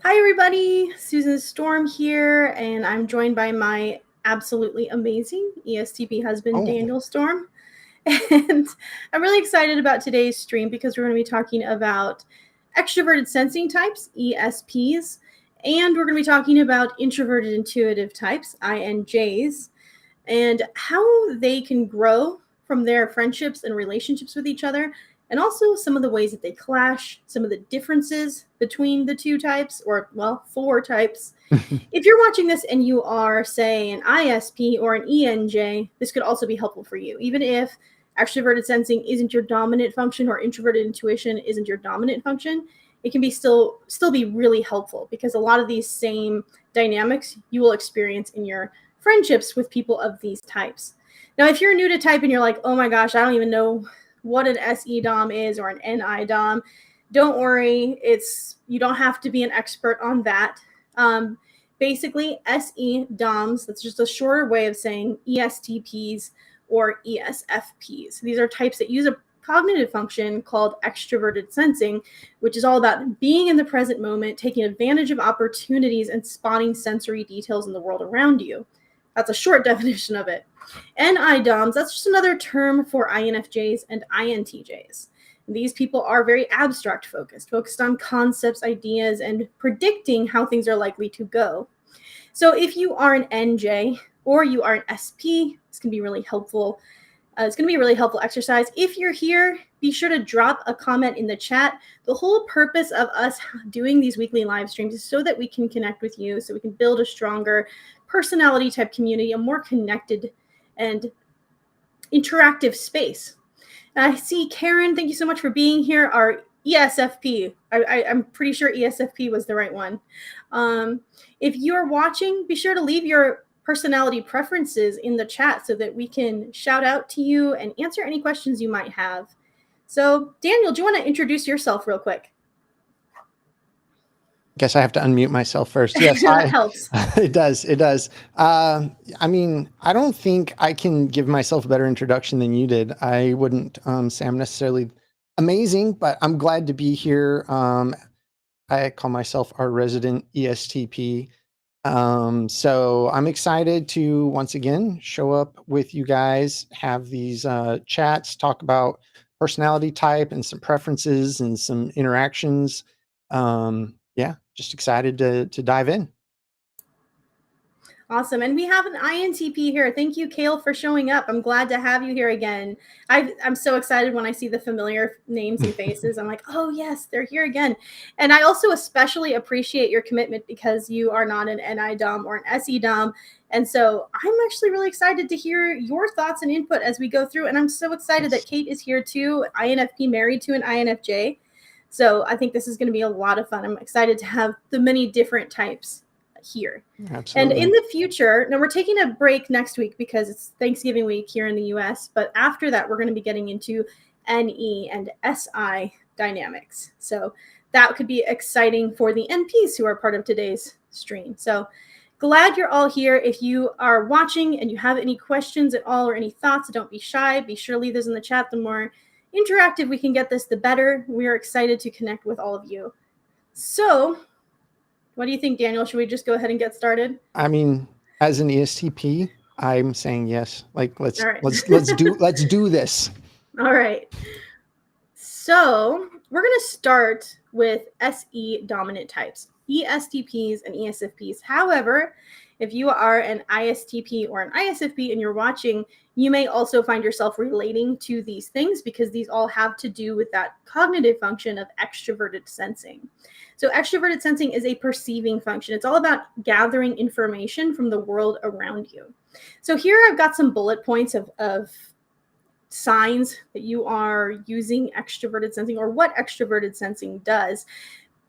Hi, everybody. Susan Storm here, and I'm joined by my absolutely amazing ESTP husband, Oh, Daniel Storm. And I'm really excited about today's stream because we're going to be talking about extroverted sensing types, ESPs, and we're going to be talking about introverted intuitive types, INJs, and how they can grow from their friendships and relationships with each other, and also some of the ways that they clash, some of the differences between the two types, or, well, four types. If you're watching this and you are, say, an ISP or an ENJ, this could also be helpful for you. Even if extroverted sensing isn't your dominant function or introverted intuition isn't your dominant function, it can be still be really helpful because a lot of these same dynamics you will experience in your friendships with people of these types. Now, if you're new to type and you're like, oh my gosh, I don't even know what an SE Dom is or an NI Dom, don't worry. You don't have to be an expert on that. Basically, SE DOMs, that's just a shorter way of saying ESTPs or ESFPs. These are types that use a cognitive function called extroverted sensing, which is all about being in the present moment, taking advantage of opportunities, and spotting sensory details in the world around you. That's a short definition of it. NIDOMs, that's just another term for INFJs and INTJs. These people are very abstract focused on concepts, ideas, and predicting how things are likely to go. So if you are an NJ or you are an SP, this can be really helpful. It's going to be a really helpful exercise. If you're here, be sure to drop a comment in the chat. The whole purpose of us doing these weekly live streams is so that we can connect with you, so we can build a stronger personality type community, a more connected and interactive space. I see Karen, thank you so much for being here. Our ESFP, I'm pretty sure ESFP was the right one. If you're watching, be sure to leave your personality preferences in the chat so that we can shout out to you and answer any questions you might have. So, Daniel, do you want to introduce yourself real quick? guess I have to unmute myself first. Yes, That helps. It does. It does. I mean, I don't think I can give myself a better introduction than you did. I wouldn't say I'm necessarily amazing, but I'm glad to be here. I call myself our resident ESTP. So I'm excited to once again show up with you guys, have these chats, talk about personality type and some preferences and some interactions. Yeah, just excited to dive in. Awesome. And we have an INTP here. Thank you, Kale, for showing up. I'm glad to have you here again. I'm so excited when I see the familiar names and faces. I'm like, oh, yes, they're here again. And I also especially appreciate your commitment because you are not an NI Dom or an SE Dom. And so I'm actually really excited to hear your thoughts and input as we go through. And I'm so excited that Kate is here too, INFP married to an INFJ. So I think this is going to be a lot of fun. I'm excited to have the many different types here. Absolutely. And in the future, now we're taking a break next week because it's Thanksgiving week here in the US, but after that, we're going to be getting into NE and SI dynamics. So that could be exciting for the NPs who are part of today's stream. So glad you're all here. If you are watching and you have any questions at all or any thoughts, don't be shy. Be sure to leave those in the chat. The more interactive we can get this, the better. We are excited to connect with all of you. So what do you think, Daniel? Should we just go ahead and get started? I mean, as an ESTP, I'm saying yes. Like let's do this. All right. So we're going to start with SE dominant types, ESTPs and ESFPs. However, if you are an ISTP or an ISFP and you're watching, you may also find yourself relating to these things because these all have to do with that cognitive function of extroverted sensing. So extroverted sensing is a perceiving function. It's all about gathering information from the world around you. So here I've got some bullet points of signs that you are using extroverted sensing or what extroverted sensing does.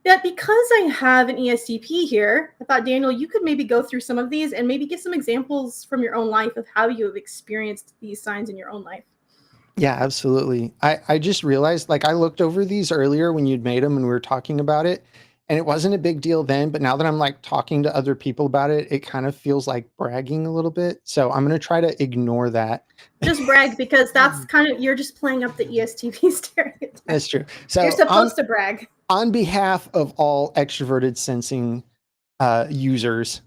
But because I have an ESTP here, I thought, Daniel, you could maybe go through some of these and maybe give some examples from your own life of how you have experienced these signs in your own life. Yeah, absolutely. I just realized, like, I looked over these earlier when you'd made them and we were talking about it. And it wasn't a big deal then, but now that I'm like talking to other people about it, it kind of feels like bragging a little bit. So I'm going to try to ignore that. Just brag, because that's kind of, you're just playing up the ESTP stereotype. That's true. You're So supposed to brag. on behalf of all extroverted sensing users,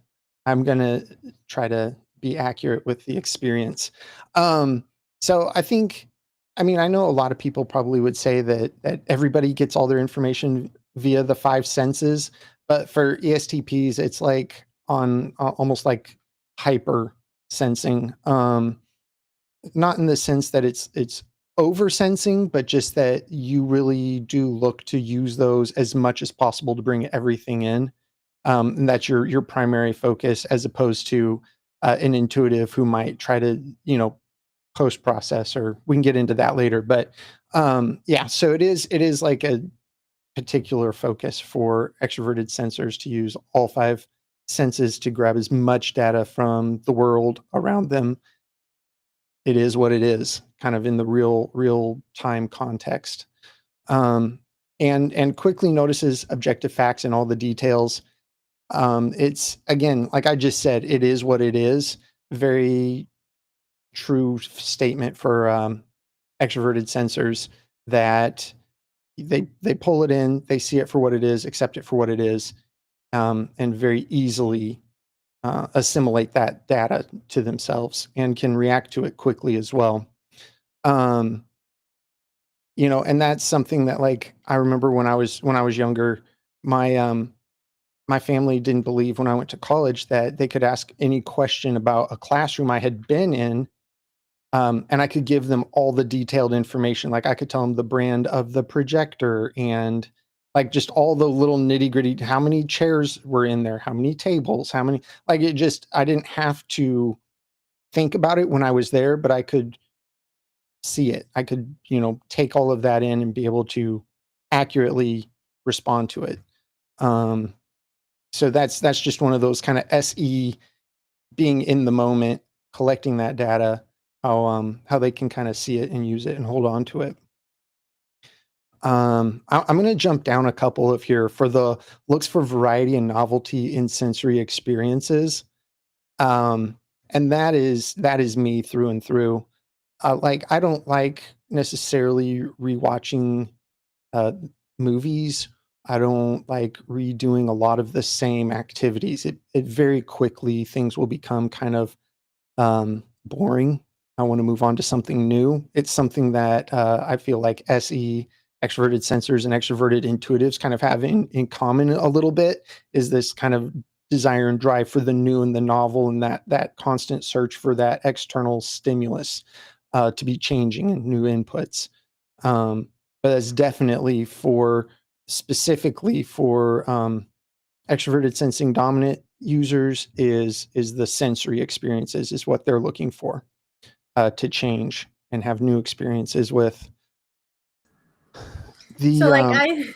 I'm going to try to be accurate with the experience. So I mean, I know a lot of people probably would say that everybody gets all their information via the five senses, but for ESTPs, it's like on almost like hyper sensing. Not in the sense that it's over sensing, but just that you really do look to use those as much as possible to bring everything in. And that's your primary focus, as opposed to an intuitive who might try to, post process, or we can get into that later. But yeah, so it is like a particular focus for extroverted sensors to use all five senses to grab as much data from the world around them. It is what it is, kind of in the real time context. um, and quickly notices objective facts and all the details. It's, again, like I just said, it is what it is. Very true statement for extroverted sensors, that they pull it in, they see it for what it is, accept it for what it is, and very easily assimilate that data to themselves and can react to it quickly as well. Um, and that's something that, like, I remember when I was younger, my my family didn't believe when I went to college that they could ask any question about a classroom I had been in, and I could give them all the detailed information. Like, I could tell them the brand of the projector, and like just all the little nitty gritty, how many chairs were in there, how many tables, how many, like, I didn't have to think about it when I was there, but I could see it. I could, take all of that in and be able to accurately respond to it. Um, so that's just one of those kind of SE, being in the moment, collecting that data, how they can kind of see it and use it and hold on to it. I'm going to jump down a couple of here for the looks for variety and novelty in sensory experiences. And that is me through and through. Like, I don't like necessarily rewatching movies. I don't like redoing a lot of the same activities. It very quickly, things will become kind of boring. I want to move on to something new. It's something that I feel like SE, extroverted sensors, and extroverted intuitives kind of have in common a little bit, is this kind of desire and drive for the new and the novel, and that constant search for that external stimulus to be changing and new inputs. But that's definitely specifically for extroverted sensing dominant users, is the sensory experiences is what they're looking for to change and have new experiences with. So, The like,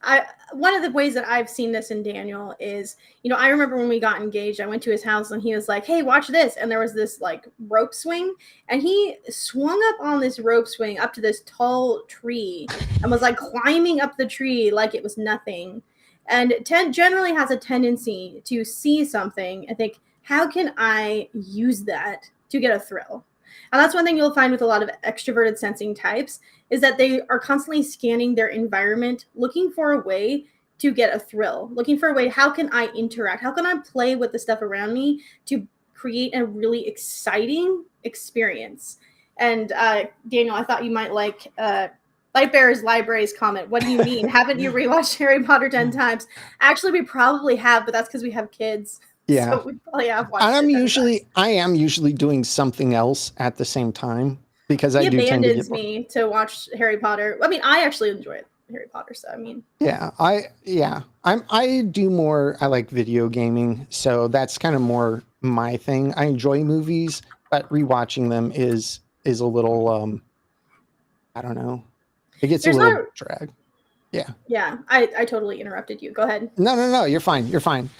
I one of the ways that I've seen this in Daniel is, I remember when we got engaged, I went to his house and he was like, "Hey, watch this." And there was this like rope swing, and he swung up on this rope swing up to this tall tree and was like climbing up the tree like it was nothing. And generally has a tendency to see something and think, "How can I use that to get a thrill?" And that's one thing you'll find with a lot of extroverted sensing types, is that they are constantly scanning their environment, looking for a way to get a thrill, looking for a way, how can I interact? How can I play with the stuff around me to create a really exciting experience? And Daniel, I thought you might like Lightbearer's Library's comment. What do you mean? Haven't you rewatched Harry Potter 10 times? Actually, we probably have, but that's because we have kids. Yeah. So we probably have watched it 10 times. I am usually doing something else at the same time, because I He do tend to get abandons bored. me to watch Harry Potter. I mean, I actually enjoy Harry Potter, so I mean, I do more, I like video gaming, so that's kind of more my thing. I enjoy movies, but rewatching them is a little I don't know. It gets a there's little not. drag. Yeah. Yeah, I totally interrupted you. Go ahead. No, you're fine. You're fine.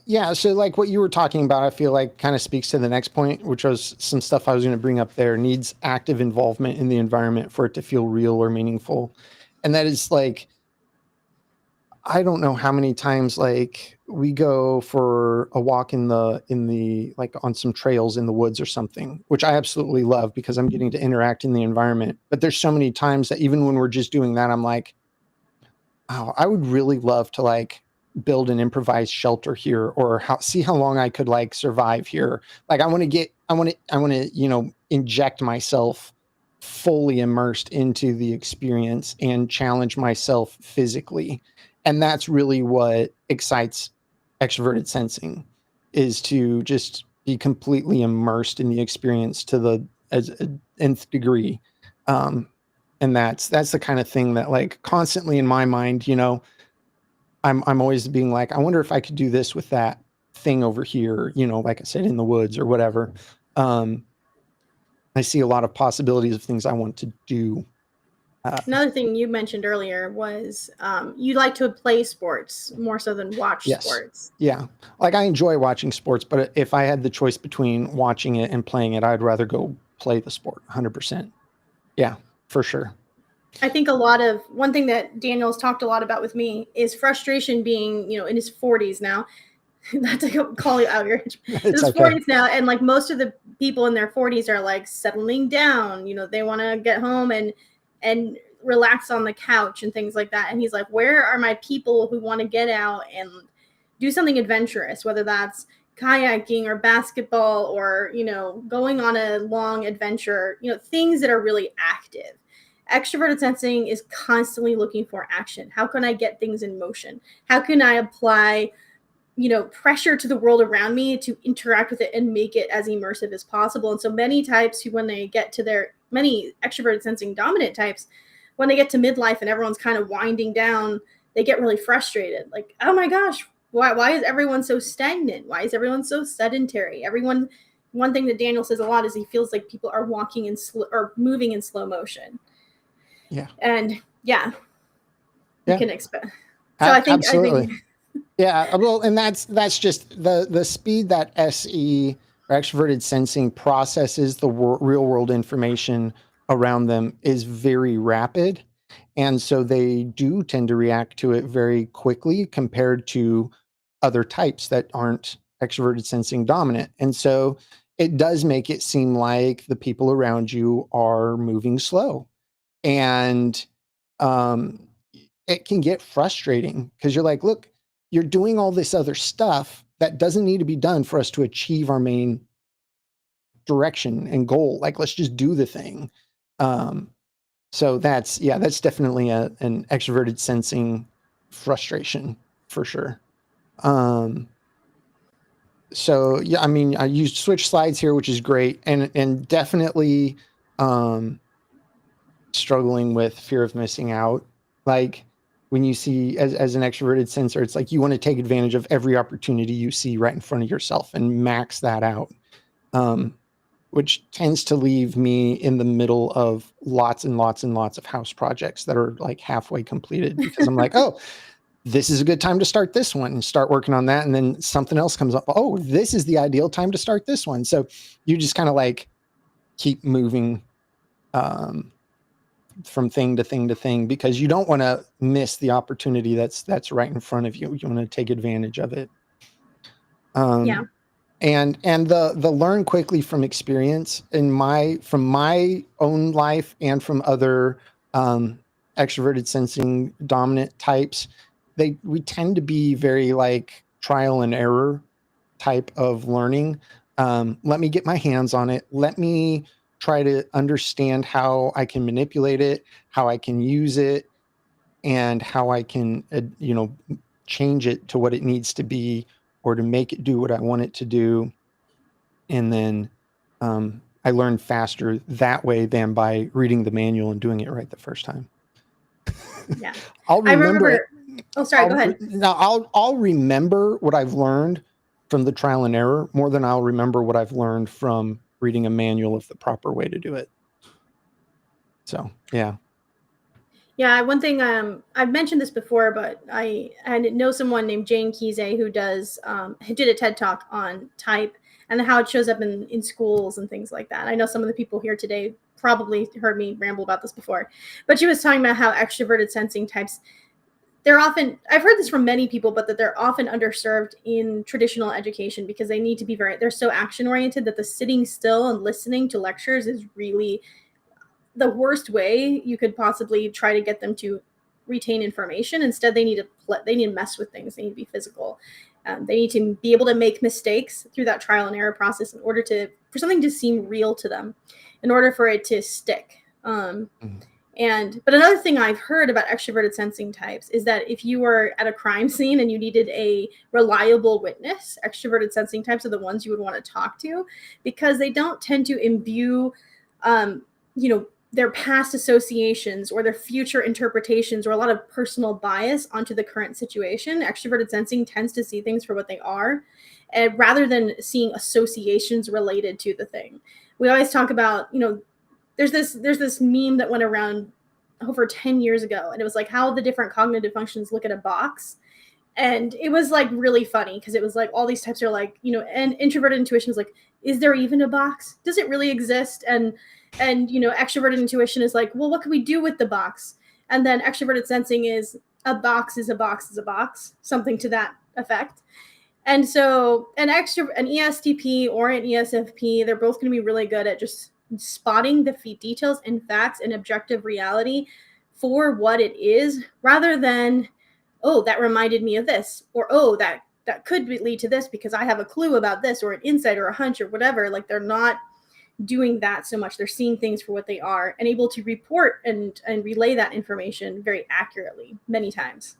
Yeah, so like what you were talking about, I feel like kind of speaks to the next point, which was some stuff I was going to bring up there. Needs active involvement in the environment for it to feel real or meaningful. And that is like, I don't know how many times like we go for a walk in the like on some trails in the woods or something, which I absolutely love because I'm getting to interact in the environment. But there's so many times that even when we're just doing that, I'm like, oh, I would really love to like build an improvised shelter here, or see how long I could like survive here. Like I want to, inject myself fully immersed into the experience and challenge myself physically. And that's really what excites extroverted sensing, is to just be completely immersed in the experience to the as nth degree. And that's the kind of thing that like constantly in my mind, I'm always being like, I wonder if I could do this with that thing over here, like I said, in the woods or whatever. um I see a lot of possibilities of things I want to do. Another thing you mentioned earlier was you like to play sports more so than watch Yes. sports. Yeah, like I enjoy watching sports, but if I had the choice between watching it and playing it, I'd rather go play the sport 100%. Yeah, for sure. I think one thing that Daniel's talked a lot about with me is frustration being, in his 40s now. Not to call you out your age. It's His okay. 40s now, and like most of the people in their 40s are like settling down. They want to get home and relax on the couch and things like that. And he's like, where are my people who want to get out and do something adventurous, whether that's kayaking or basketball or going on a long adventure, things that are really active. Extroverted sensing is constantly looking for action. How can I get things in motion? How can I apply pressure to the world around me to interact with it and make it as immersive as possible? And so many types who, when they get to many extroverted sensing dominant types, when they get to midlife and everyone's kind of winding down, they get really frustrated. Like, oh my gosh, why is everyone so stagnant? Why is everyone so sedentary? One thing that Daniel says a lot is he feels like people are walking or moving in slow motion. Yeah. And yeah, you can expect. So Absolutely. I think Yeah, well, and that's just the speed that SE, or extroverted sensing, processes the real world information around them is very rapid, and so they do tend to react to it very quickly compared to other types that aren't extroverted sensing dominant. And so it does make it seem like the people around you are moving slow, and um, it can get frustrating because you're like, look, you're doing all this other stuff that doesn't need to be done for us to achieve our main direction and goal. Like, let's just do the thing. Um, so that's definitely an extroverted sensing frustration for sure. So yeah, I mean, I used switch slides here, which is great, and definitely struggling with fear of missing out. Like when you see as an extroverted sensor, it's like you want to take advantage of every opportunity you see right in front of yourself and max that out. Which tends to leave me in the middle of lots and lots and lots of house projects that are like halfway completed because I'm like, oh, this is a good time to start this one and start working on that. And then something else comes up. Oh, this is the ideal time to start this one. So you just kind of like keep moving from thing to thing to thing because you don't want to miss the opportunity that's right in front of you. You want to take advantage of it. yeah. And the learn quickly from experience from my own life and from other extroverted sensing dominant types, we tend to be very like trial and error type of learning. Let me get my hands on it. Let me try to understand how I can manipulate it, how I can use it, and how I can change it to what it needs to be or to make it do what I want it to do. And then I learn faster that way than by reading the manual and doing it right the first time. Yeah. I'll I remember it. remember. Oh, sorry. Go ahead. I'll remember what I've learned from the trial and error more than I'll remember what I've learned from reading a manual of the proper way to do it. So yeah. Yeah, one thing I've mentioned this before, but I know someone named Jane Kise who did a TED talk on type and how it shows up in schools and things like that. I know some of the people here today probably heard me ramble about this before, but she was talking about how extroverted sensing types, they're often, I've heard this from many people, but that they're often underserved in traditional education because they need to be they're so action oriented that the sitting still and listening to lectures is really the worst way you could possibly try to get them to retain information. Instead, they need to mess with things. They need to be physical. They need to be able to make mistakes through that trial and error process in order for something to seem real to them, in order for it to stick. But another thing I've heard about extroverted sensing types is that if you were at a crime scene and you needed a reliable witness, extroverted sensing types are the ones you would want to talk to, because they don't tend to imbue, their past associations or their future interpretations or a lot of personal bias onto the current situation. Extroverted sensing tends to see things for what they are, and rather than seeing associations related to the thing. We always talk about, there's this meme that went around over 10 years ago, and it was like how the different cognitive functions look at a box. And it was like really funny because it was like all these types are like, and introverted intuition is like, is there even a box? Does it really exist? And extroverted intuition is like, well, what can we do with the box? And then extroverted sensing is a box is a box is a box, something to that effect. And so an ESTP or an ESFP, they're both going to be really good at just spotting the details and facts and objective reality for what it is, rather than, oh, that reminded me of this, or oh, that could lead to this because I have a clue about this, or an insight or a hunch or whatever. Like, they're not doing that so much. They're seeing things for what they are and able to report and relay that information very accurately many times.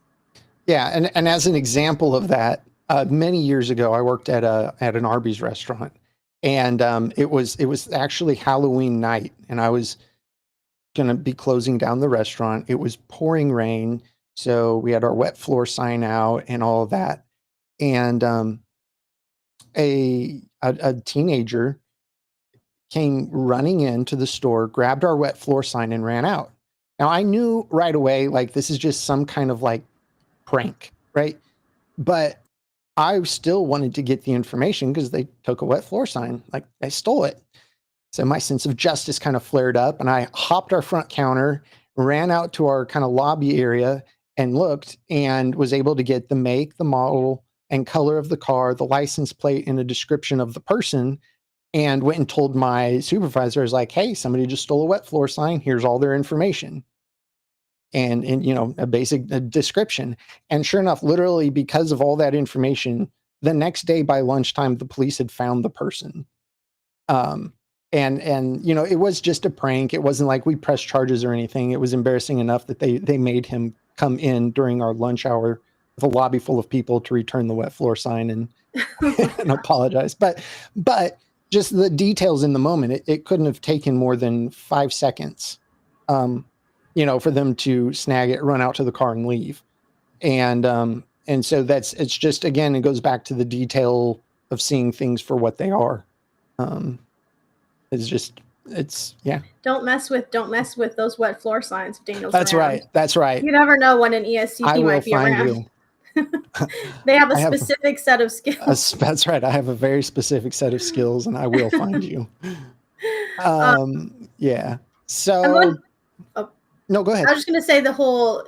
Yeah, and as an example of that, many years ago, I worked at an Arby's restaurant, and it was actually Halloween night, and I was going to be closing down the restaurant. It was pouring rain, so we had our wet floor sign out and all of that, and a teenager came running into the store, grabbed our wet floor sign, and ran out. Now, I knew right away, like, this is just some kind of like prank, right? But I still wanted to get the information because they took a wet floor sign, like they stole it. So my sense of justice kind of flared up, and I hopped our front counter, ran out to our kind of lobby area and looked, and was able to get the make, the model, and color of the car, the license plate, and a description of the person, and went and told my supervisor, I was like, hey, somebody just stole a wet floor sign. Here's all their information. And a basic description. And sure enough, literally because of all that information, the next day by lunchtime, the police had found the person. And it was just a prank. It wasn't like we pressed charges or anything. It was embarrassing enough that they made him come in during our lunch hour with a lobby full of people to return the wet floor sign and, and apologize. But just the details in the moment, it couldn't have taken more than 5 seconds. For them to snag it, run out to the car and leave. And so it's just, again, it goes back to the detail of seeing things for what they are. Yeah. Don't mess with those wet floor signs if Daniel's That's around. That's right. You never know when an ESTP might be around. They have a specific set of skills. That's right. I have a very specific set of skills, and I will find you. Yeah. So no, go ahead. I was just going to say the whole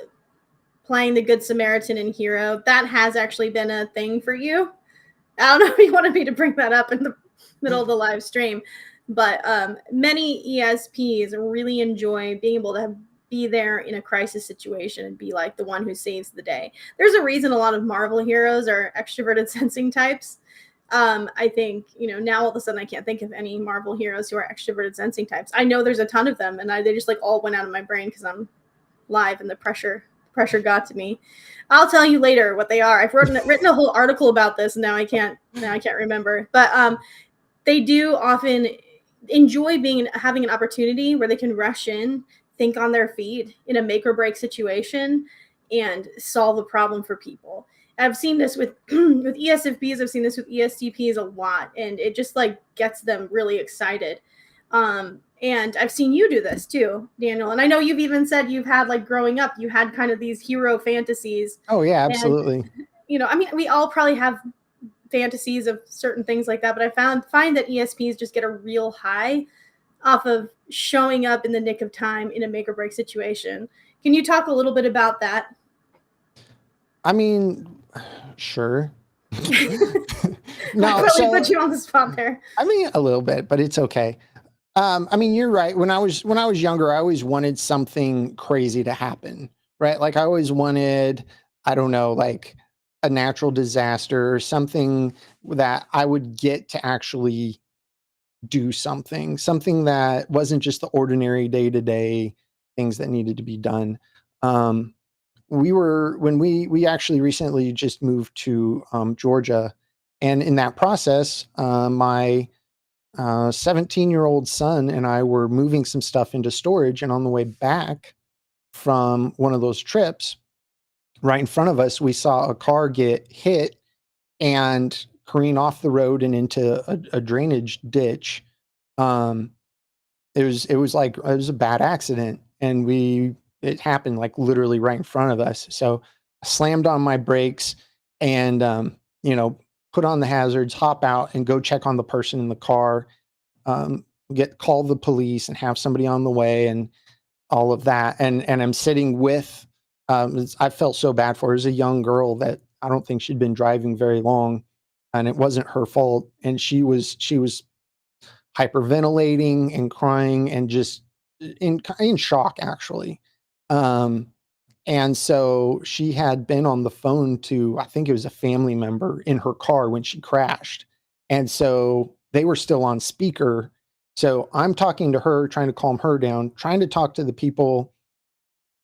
playing the Good Samaritan and hero, that has actually been a thing for you. I don't know if you wanted me to bring that up in the middle of the live stream, but many ESPs really enjoy being able to be there in a crisis situation and be like the one who saves the day. There's a reason a lot of Marvel heroes are extroverted sensing types. I think, now all of a sudden I can't think of any Marvel heroes who are extroverted sensing types. I know there's a ton of them, and they just like all went out of my brain because I'm live and the pressure got to me. I'll tell you later what they are. I've written a whole article about this, and now I can't remember. But they do often enjoy having an opportunity where they can rush in, think on their feet in a make or break situation, and solve a problem for people. I've seen this with with ESFPs. I've seen this with ESTPs a lot, and it just like gets them really excited. And I've seen you do this too, Daniel. And I know you've even said you've had, like, growing up, you had kind of these hero fantasies. Oh yeah, absolutely. And, we all probably have fantasies of certain things like that, but I find that ESPs just get a real high off of showing up in the nick of time in a make or break situation. Can you talk a little bit about that? I mean, sure. I No, really put so you on the spot there. I mean a little bit, but it's okay. I mean, you're right. When I was younger, I always wanted something crazy to happen, right? Like I always wanted, I don't know, like a natural disaster or something that I would get to actually do something that wasn't just the ordinary day to day things that needed to be done. Um, we were when we actually recently just moved to Georgia, and in that process, my 17-year-old son and I were moving some stuff into storage. And on the way back from one of those trips, right in front of us, we saw a car get hit and careen off the road and into a drainage ditch. Um, it was a bad accident, and it happened like literally right in front of us. So I slammed on my brakes and you know, put on the hazards, hop out, and go check on the person in the car, call the police and have somebody on the way and all of that. And I'm sitting with, I felt so bad for her. It was a young girl that I don't think she'd been driving very long, and it wasn't her fault. And she was hyperventilating and crying and just in shock actually. Um, and so she had been on the phone to, I think it was a family member in her car when she crashed. And so they were still on speaker. So I'm talking to her, trying to calm her down, trying to talk to the people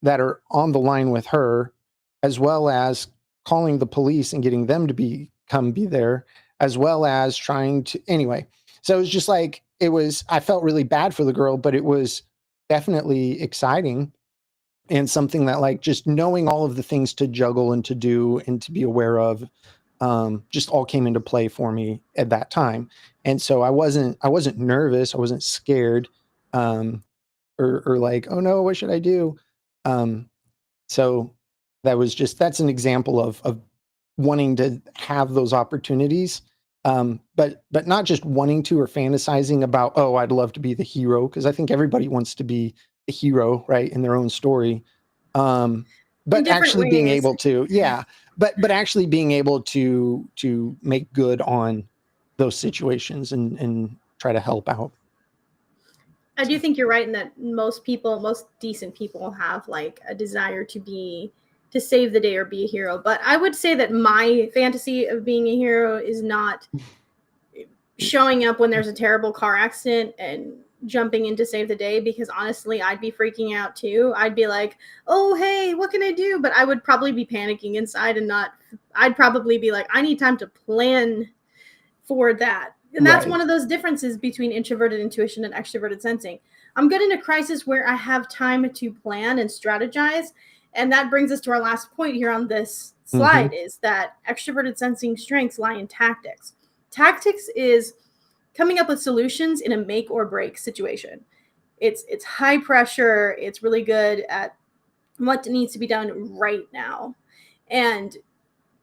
that are on the line with her, as well as calling the police and getting them to come be there, as well as trying to anyway. So it was just like I felt really bad for the girl, but it was definitely exciting and something that like just knowing all of the things to juggle and to do and to be aware of just all came into play for me at that time. And so I wasn't nervous, I wasn't scared, um, or like, oh no, what should I do? Um, so that's an example of wanting to have those opportunities. But not just wanting to or fantasizing about, oh, I'd love to be the hero, because I think everybody wants to be the hero, right, in their own story. Um, In but different actually being ways. able to, yeah, but actually being able to make good on those situations and try to help out. I do So, think you're right in that most decent people have like a desire to save the day or be a hero. But I would say that my fantasy of being a hero is not showing up when there's a terrible car accident and jumping in to save the day, because honestly I'd be freaking out too. I'd be like, oh hey, what can I do? But I would probably be panicking inside and not I'd probably be like, I need time to plan for that. And that's right. one of those differences between introverted intuition and extroverted sensing. I'm good in a crisis where I have time to plan and strategize. And that brings us to our last point here on this Hmm. slide, is that extroverted sensing strengths lie in tactics. Tactics is coming up with solutions in a make or break situation. It's high pressure, it's really good at what needs to be done right now. And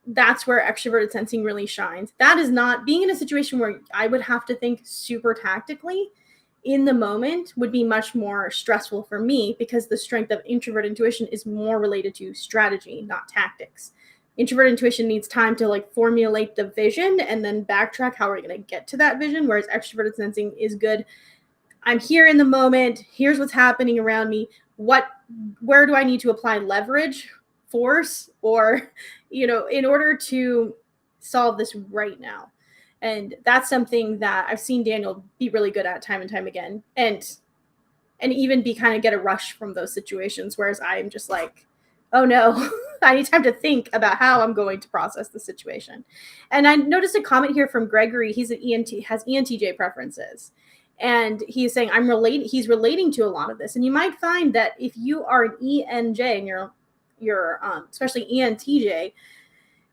that's where extroverted sensing really shines. That is not being in a situation where I would have to think super tactically in the moment would be much more stressful for me, because the strength of introvert intuition is more related to strategy, not tactics. Introvert intuition needs time to like formulate the vision and then backtrack how we're going to get to that vision, whereas extroverted sensing is good. I'm here in the moment. Here's what's happening around me. Where do I need to apply leverage, force, or, in order to solve this right now? And that's something that I've seen Daniel be really good at time and time again. And even be kind of get a rush from those situations, whereas I'm just like, oh no, I need time to think about how I'm going to process the situation. And I noticed a comment here from Gregory. He's an has ENTJ preferences, and he's saying he's relating to a lot of this. And you might find that if you are an ENJ and you're especially ENTJ,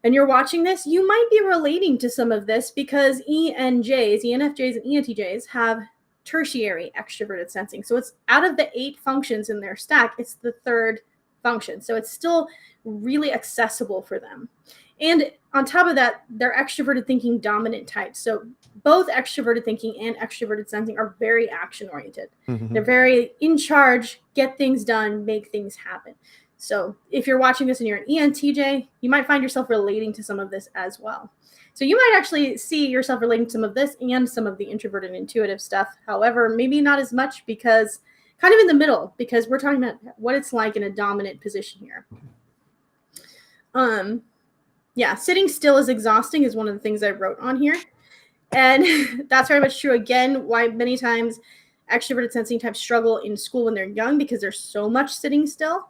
and you're watching this, you might be relating to some of this, because ENJs, ENFJs, and ENTJs have tertiary extroverted sensing. So it's out of the 8 functions in their stack, it's the third function. So it's still really accessible for them. And on top of that, they're extroverted thinking dominant types. So both extroverted thinking and extroverted sensing are very action oriented. Hmm. They're very in charge, get things done, make things happen. So if you're watching this and you're an ENTJ, you might find yourself relating to some of this as well. So you might actually see yourself relating to some of this and some of the introverted intuitive stuff. However, maybe not as much, because kind of in the middle, because we're talking about what it's like in a dominant position here. Yeah, sitting still is exhausting is one of the things I wrote on here. And that's very much true. Again, why many times extroverted sensing types struggle in school when they're young, because there's so much sitting still.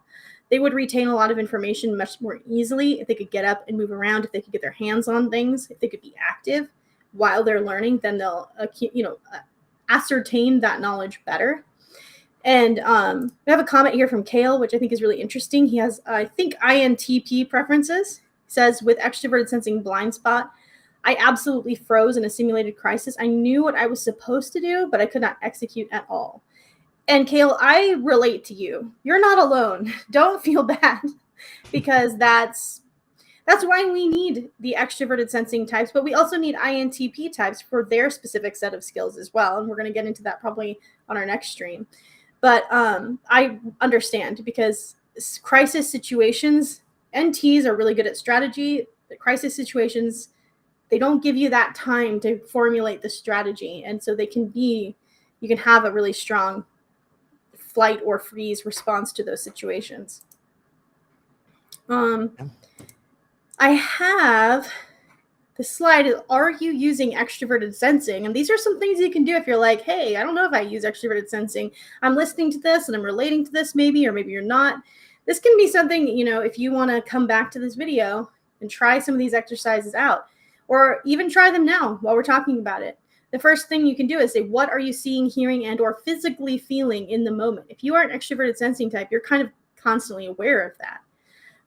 They would retain a lot of information much more easily if they could get up and move around, if they could get their hands on things, if they could be active while they're learning, then they'll ascertain that knowledge better. And we have a comment here from Kale, which I think is really interesting. He has, I think, INTP preferences. He says, with extroverted sensing blind spot, I absolutely froze in a simulated crisis. I knew what I was supposed to do, but I could not execute at all. And Kale, I relate to you. You're not alone. Don't feel bad, because that's why we need the extroverted sensing types, but we also need INTP types for their specific set of skills as well. And we're going to get into that probably on our next stream. But I understand, because crisis situations, NTs are really good at strategy. The crisis situations, they don't give you that time to formulate the strategy. And so you can have a really strong flight or freeze response to those situations. I have the slide is, are you using extroverted sensing? And these are some things you can do if you're like, hey, I don't know if I use extroverted sensing. I'm listening to this and I'm relating to this maybe, or maybe you're not. This can be something, if you want to come back to this video and try some of these exercises out, or even try them now while we're talking about it. The first thing you can do is say, what are you seeing, hearing, and or physically feeling in the moment? If you are an extroverted sensing type, you're kind of constantly aware of that.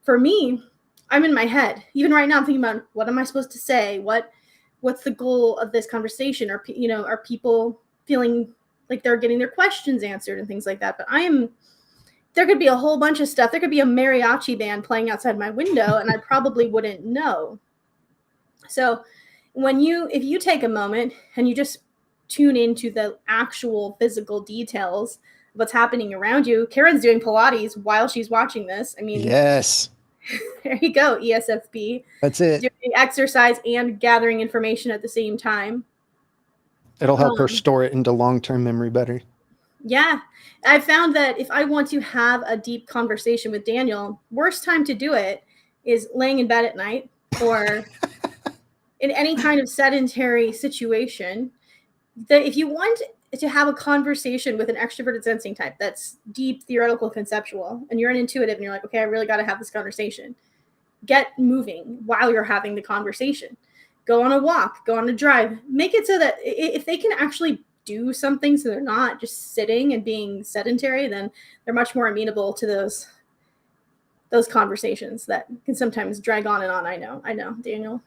For me, I'm in my head. Even right now, I'm thinking about, what am I supposed to say? What's the goal of this conversation? Are people feeling like they're getting their questions answered and things like that? But there could be a whole bunch of stuff. There could be a mariachi band playing outside my window, and I probably wouldn't know. So if you take a moment and you just tune into the actual physical details of what's happening around you. Karen's doing Pilates while she's watching this. I mean, yes. There you go, ESFP. That's it. Doing exercise and gathering information at the same time. It'll help her store it into long-term memory better. Yeah. I found that if I want to have a deep conversation with Daniel, worst time to do it is laying in bed at night or in any kind of sedentary situation. That if you want to have a conversation with an extroverted sensing type that's deep, theoretical, conceptual, and you're an intuitive and you're like, okay, I really got to have this conversation, get moving while you're having the conversation. Go on a walk, go on a drive. Make it so that if they can actually do something, so they're not just sitting and being sedentary, then they're much more amenable to those conversations that can sometimes drag on and on. I know, Daniel.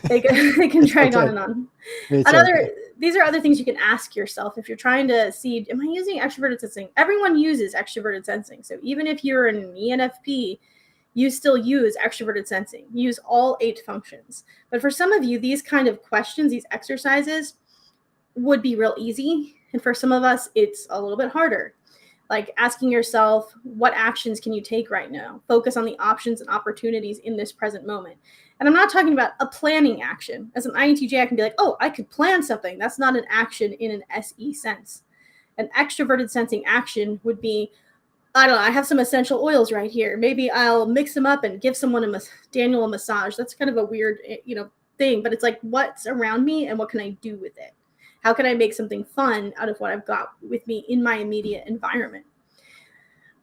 They can drag on and on. These are other things you can ask yourself if you're trying to see, am I using extroverted sensing? Everyone uses extroverted sensing. So even if you're an ENFP, you still use extroverted sensing. Use all 8 functions. But for some of you, these kind of questions, these exercises would be real easy. And for some of us, it's a little bit harder. Like asking yourself, what actions can you take right now? Focus on the options and opportunities in this present moment. And I'm not talking about a planning action. As an INTJ, I can be like, oh, I could plan something. That's not an action in an SE sense. An extroverted sensing action would be, I don't know, I have some essential oils right here. Maybe I'll mix them up and give someone Daniel a massage. That's kind of a weird, thing, but it's like, what's around me and what can I do with it? How can I make something fun out of what I've got with me in my immediate environment?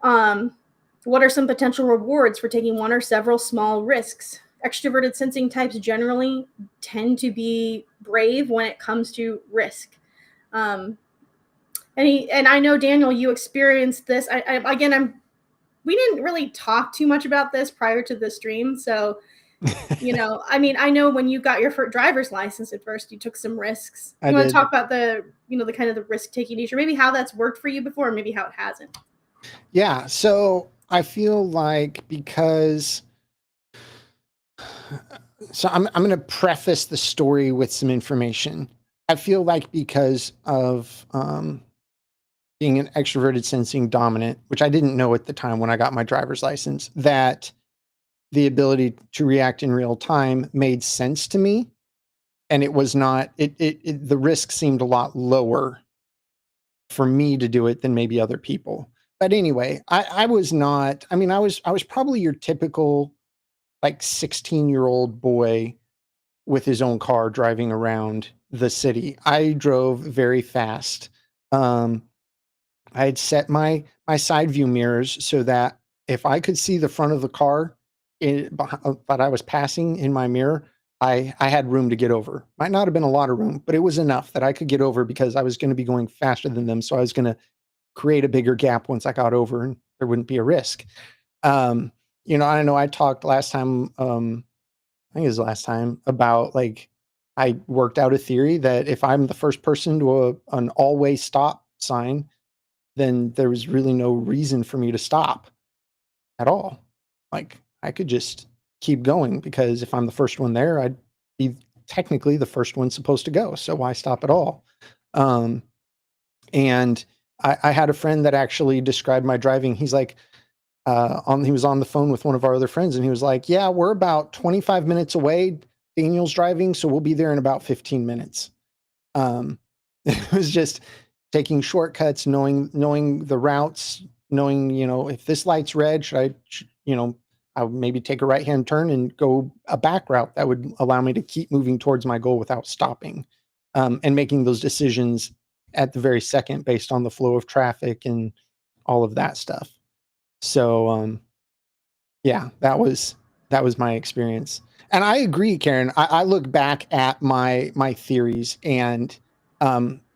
What are some potential rewards for taking one or several small risks? Extroverted sensing types generally tend to be brave when it comes to risk. And I know, Daniel, you experienced this. We didn't really talk too much about this prior to the stream. So, I know when you got your driver's license at first, you took some risks. You want to talk about the kind of the risk-taking nature, maybe how that's worked for you before, and maybe how it hasn't. Yeah. So I feel like I'm going to preface the story with some information. I feel like because of being an extroverted sensing dominant, which I didn't know at the time when I got my driver's license, that the ability to react in real time made sense to me. And it was not, the risk seemed a lot lower for me to do it than maybe other people. But anyway, I was not, I mean, I was probably your typical like 16-year-old boy with his own car driving around the city. I drove very fast. Um, I had set my side view mirrors so that if I could see the front of the car that I was passing in my mirror, I had room to get over. Might not have been a lot of room, but it was enough that I could get over because I was going to be going faster than them. So I was going to create a bigger gap once I got over, and there wouldn't be a risk. Um, I know I talked last time, I think it was last time, about like I worked out a theory that if I'm the first person to an always stop sign, then there was really no reason for me to stop at all. Like I could just keep going because if I'm the first one there, I'd be technically the first one supposed to go. So why stop at all? Um, and I had a friend that actually described my driving. He's like, he was on the phone with one of our other friends and he was like, yeah, we're about 25 minutes away. Daniel's driving. So we'll be there in about 15 minutes. It was just taking shortcuts, knowing the routes, knowing, if this light's red, I would maybe take a right-hand turn and go a back route that would allow me to keep moving towards my goal without stopping, and making those decisions at the very second based on the flow of traffic and all of that stuff. So, yeah, that was my experience. And I agree, Karen. I look back at my theories and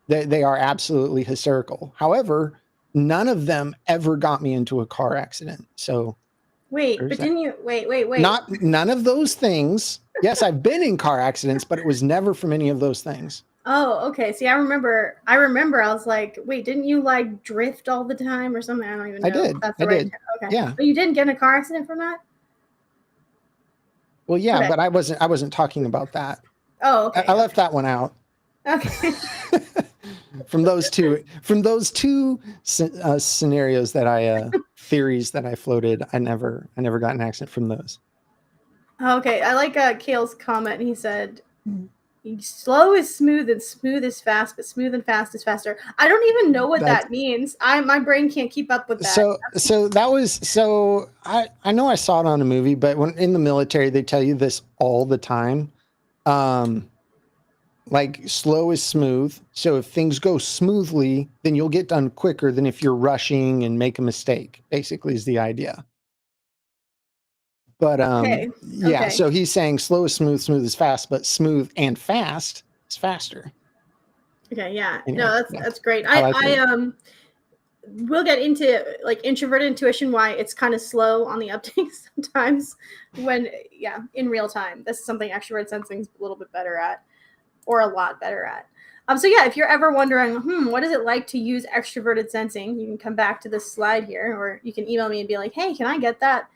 they are absolutely hysterical. However, none of them ever got me into a car accident. So Wait, there's but that. didn't you wait? None of those things. Yes, I've been in car accidents, but it was never from any of those things. Oh, okay. See, I remember I was like, wait, didn't you like drift all the time or something? I don't even know I if did. that's I the right did. term. Okay. Yeah. But you didn't get in a car accident from that? Well, yeah, Okay. but I wasn't talking about that. Oh, okay. I left that one out. Okay. From those two scenarios that I theories that I floated, I never got an accident from those. Okay. I like Kale's comment. He said, slow is smooth and smooth is fast, but smooth and fast is faster. I don't even know what that means. My brain can't keep up with that. So that was I know I saw it on a movie, but when in the military they tell you this all the time. Like slow is smooth. So if things go smoothly, then you'll get done quicker than if you're rushing and make a mistake, basically is the idea. But yeah, Okay. so he's saying slow is smooth, smooth is fast, but smooth and fast is faster. Okay, yeah. Anyway, No, that's great. I we'll get into like introverted intuition, why it's kind of slow on the uptake sometimes when in real time. This is something extroverted sensing is a little bit better at, or a lot better at. So yeah, if you're ever wondering, what is it like to use extroverted sensing, you can come back to this slide here, or you can email me and be like, hey, can I get that?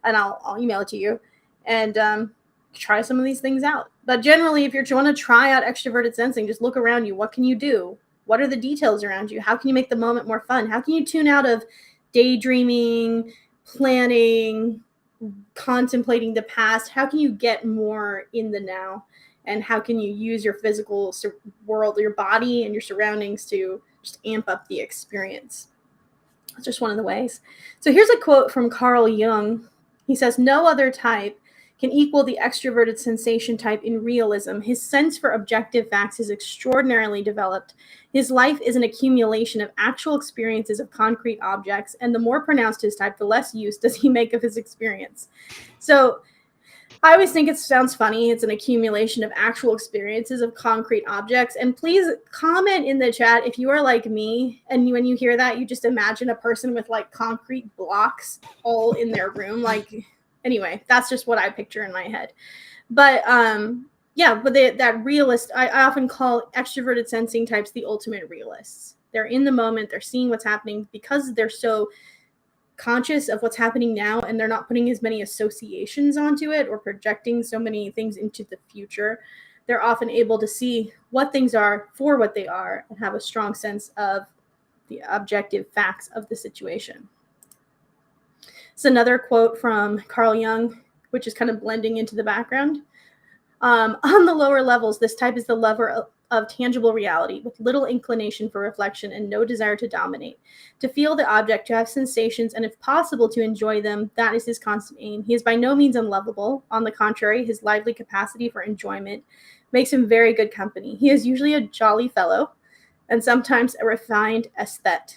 And I'll email it to you, and try some of these things out. But generally, if you want to try out extroverted sensing, just look around you. What can you do? What are the details around you? How can you make the moment more fun? How can you tune out of daydreaming, planning, contemplating the past? How can you get more in the now? And how can you use your physical world, your body and your surroundings to just amp up the experience? That's just one of the ways. So here's a quote from Carl Jung. He says, no other type can equal the extroverted sensation type in realism. His sense for objective facts is extraordinarily developed. His life is an accumulation of actual experiences of concrete objects, and the more pronounced his type, the less use does he make of his experience. So I always think it sounds funny. It's an accumulation of actual experiences of concrete objects. And please comment in the chat if you are like me and when you hear that, you just imagine a person with like concrete blocks all in their room. Like, anyway, that's just what I picture in my head. But that realist, I often call extroverted sensing types the ultimate realists. They're in the moment. They're seeing what's happening because they're so conscious of what's happening now, and they're not putting as many associations onto it or projecting so many things into the future. They're often able to see what things are for what they are and have a strong sense of the objective facts of the situation. It's another quote from Carl Jung, which is kind of blending into the background. On the lower levels, this type is the lover of tangible reality, with little inclination for reflection and no desire to dominate. To feel the object, to have sensations, and if possible, to enjoy them, that is his constant aim. He is by no means unlovable. On the contrary, his lively capacity for enjoyment makes him very good company. He is usually a jolly fellow, and sometimes a refined aesthete.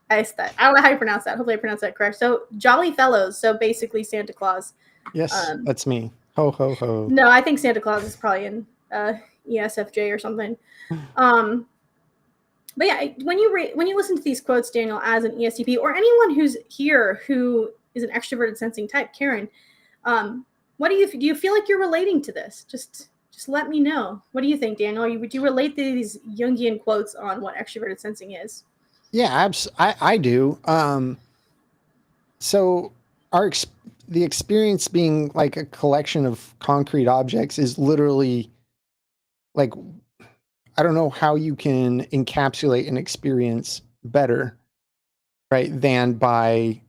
I don't know how you pronounce that. Hopefully I pronounced that correct. So jolly fellows, so basically Santa Claus. Yes, that's me. Ho, ho, ho. No, I think Santa Claus is probably in ESFJ or something. But yeah, when you listen to these quotes, Daniel, as an ESTP, or anyone who's here who is an extroverted sensing type, Karen, what do you feel like you're relating to this? Just let me know. What do you think, Daniel? Would you relate to these Jungian quotes on what extroverted sensing is? Yeah, I do. So the experience being like a collection of concrete objects is literally like, I don't know how you can encapsulate an experience better, right, than by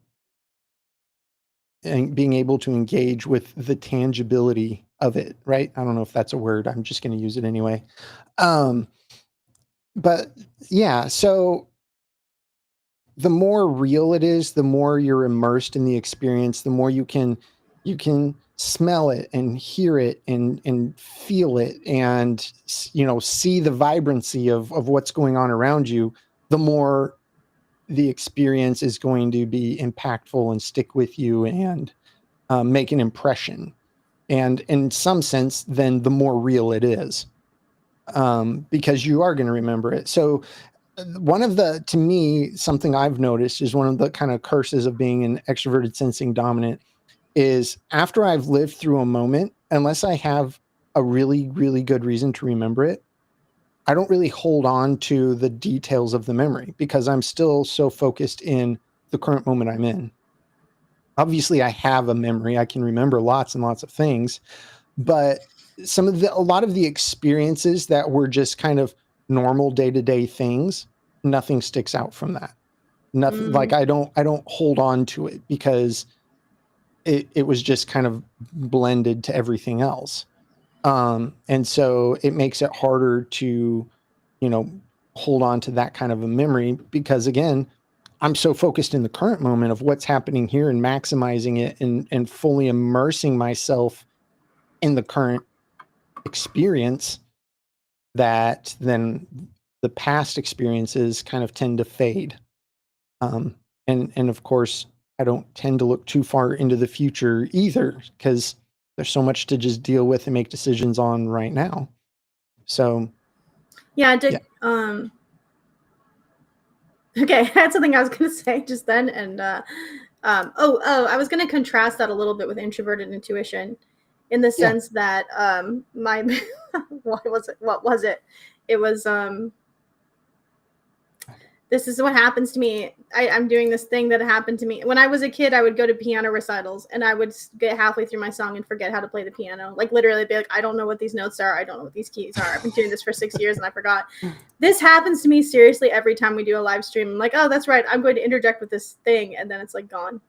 being able to engage with the tangibility of it, right? I don't know if that's a word. I'm just going to use it anyway. But yeah, so the more real it is, the more you're immersed in the experience, the more you can smell it and hear it and feel it and see the vibrancy of what's going on around you, the more the experience is going to be impactful and stick with you and make an impression. And in some sense, then the more real it is, because you are going to remember it. So to me, something I've noticed is one of the kind of curses of being an extroverted sensing dominant is after I've lived through a moment, unless I have a really, really good reason to remember it, I don't really hold on to the details of the memory because I'm still so focused in the current moment I'm in. Obviously, I have a memory. I can remember lots and lots of things, but a lot of the experiences that were just kind of normal day-to-day things, nothing sticks out from that. Nothing, like I don't hold on to it because it was just kind of blended to everything else. And so it makes it harder to, hold on to that kind of a memory because again, I'm so focused in the current moment of what's happening here and maximizing it and fully immersing myself in the current experience that then the past experiences kind of tend to fade. And of course, I don't tend to look too far into the future either because there's so much to just deal with and make decisions on right now. So yeah. Okay, I had something I was going to say just then, and I was going to contrast that a little bit with introverted intuition, in the sense that my what was it? It was this is what happens to me. I'm doing this thing that happened to me when I was a kid. I would go to piano recitals and I would get halfway through my song and forget how to play the piano. Like literally be like, I don't know what these notes are. I don't know what these keys are. I've been doing this for 6 years and I forgot. This happens to me seriously every time we do a live stream. I'm like, oh, that's right. I'm going to interject with this thing. And then it's like gone.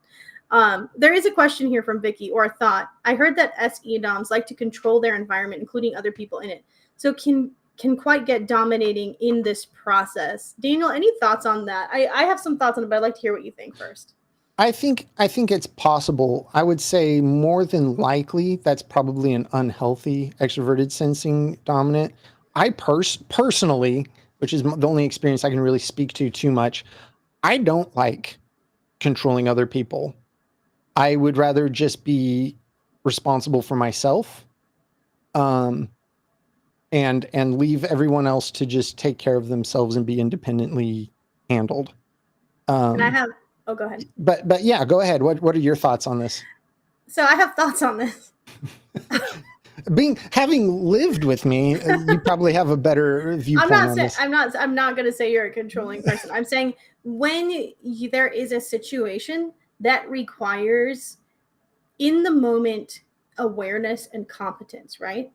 There is a question here from Vicky, or a thought. I heard that SE DOMs like to control their environment, including other people in it. So can quite get dominating in this process. Daniel, any thoughts on that? I have some thoughts on it, but I'd like to hear what you think first. I think it's possible. I would say more than likely that's probably an unhealthy extroverted sensing dominant. I personally, which is the only experience I can really speak to too much, I don't like controlling other people. I would rather just be responsible for myself. And leave everyone else to just take care of themselves and be independently handled. And I have, oh, go ahead. But yeah, go ahead. What are your thoughts on this? So I have thoughts on this. Having lived with me, you probably have a better viewpoint on this. I'm not going to say you're a controlling person. I'm saying when there is a situation that requires in the moment awareness and competence, right?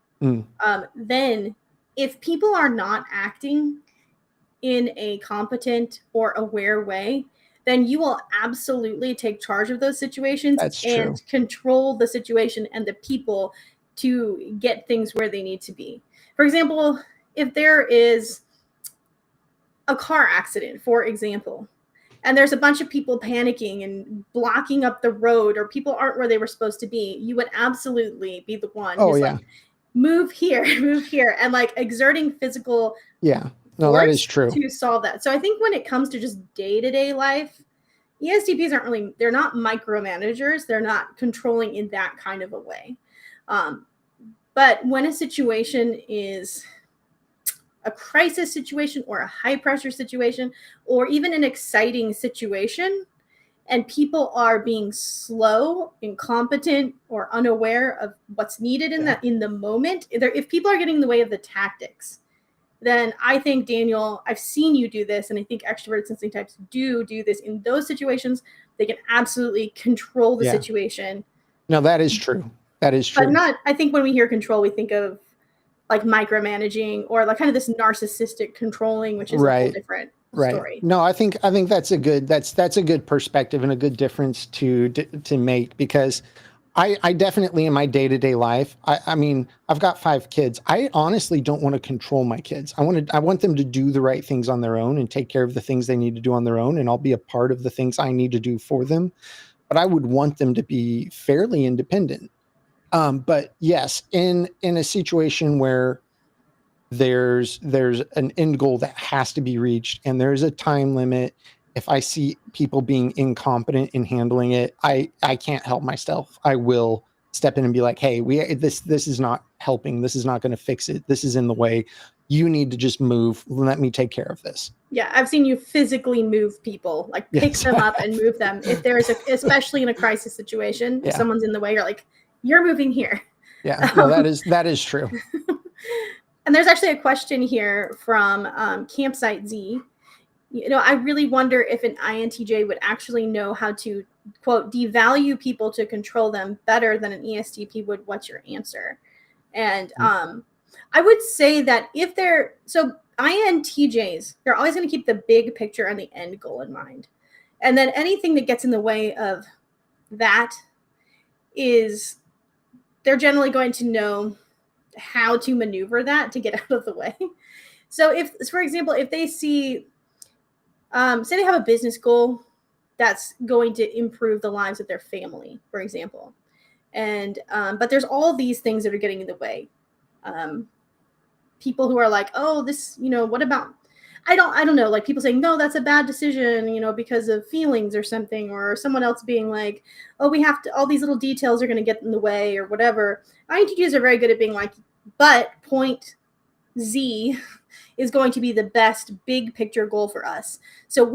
Then if people are not acting in a competent or aware way, then you will absolutely take charge of those situations That's and true. control the situation and the people to get things where they need to be. For example, if there is a car accident, for example, and there's a bunch of people panicking and blocking up the road, or people aren't where they were supposed to be, you would absolutely be the one Oh who's yeah. like, move here, move here, and like exerting physical Yeah. No, that is force true. to solve that. So I think when it comes to just day-to-day life, ESTPs aren't really, they're not micromanagers. They're not controlling in that kind of a way. But when a situation is a crisis situation or a high pressure situation or even an exciting situation, and people are being slow, incompetent, or unaware of what's needed in the moment, if people are getting in the way of the tactics, then I think, Daniel, I've seen you do this, and I think extroverted sensing types do this in those situations. They can absolutely control the Yeah. situation. No, that is true. That is But true. not, I think when we hear control, we think of like micromanaging or like kind of this narcissistic controlling, which is a whole Right. different Right. story. No, I think that's a good perspective and a good difference to make, because I definitely in my day-to-day life, I mean, I've got 5 kids. I honestly don't want to control my kids. I want them to do the right things on their own and take care of the things they need to do on their own, and I'll be a part of the things I need to do for them. But I would want them to be fairly independent. But yes, in a situation where there's an end goal that has to be reached and there's a time limit, if I see people being incompetent in handling it, I can't help myself. I will step in and be like, hey, this is not helping, this is not going to fix it, this is in the way, you need to just move, let me take care of this. Yeah, I've seen you physically move people, like pick Yes. them up and move them. If there's especially in a crisis situation, if Yeah. someone's in the way, you're like, you're moving here. Yeah. No, that is true. And there's actually a question here from Campsite Z. You know, I really wonder if an INTJ would actually know how to, quote, devalue people to control them better than an ESTP would. What's your answer? And I would say that if they're, so INTJs, they're always going to keep the big picture and the end goal in mind. And then anything that gets in the way of that is, they're generally going to know how to maneuver that to get out of the way. So if, for example, if they see, say they have a business goal that's going to improve the lives of their family, for example, and but there's all these things that are getting in the way. People who are like, oh, this, you know, what about, I don't know, like people saying, no, that's a bad decision, you know, because of feelings or something, or someone else being like, oh, we have to, all these little details are going to get in the way or whatever. INTJs are very good at being like, but point Z is going to be the best big picture goal for us. So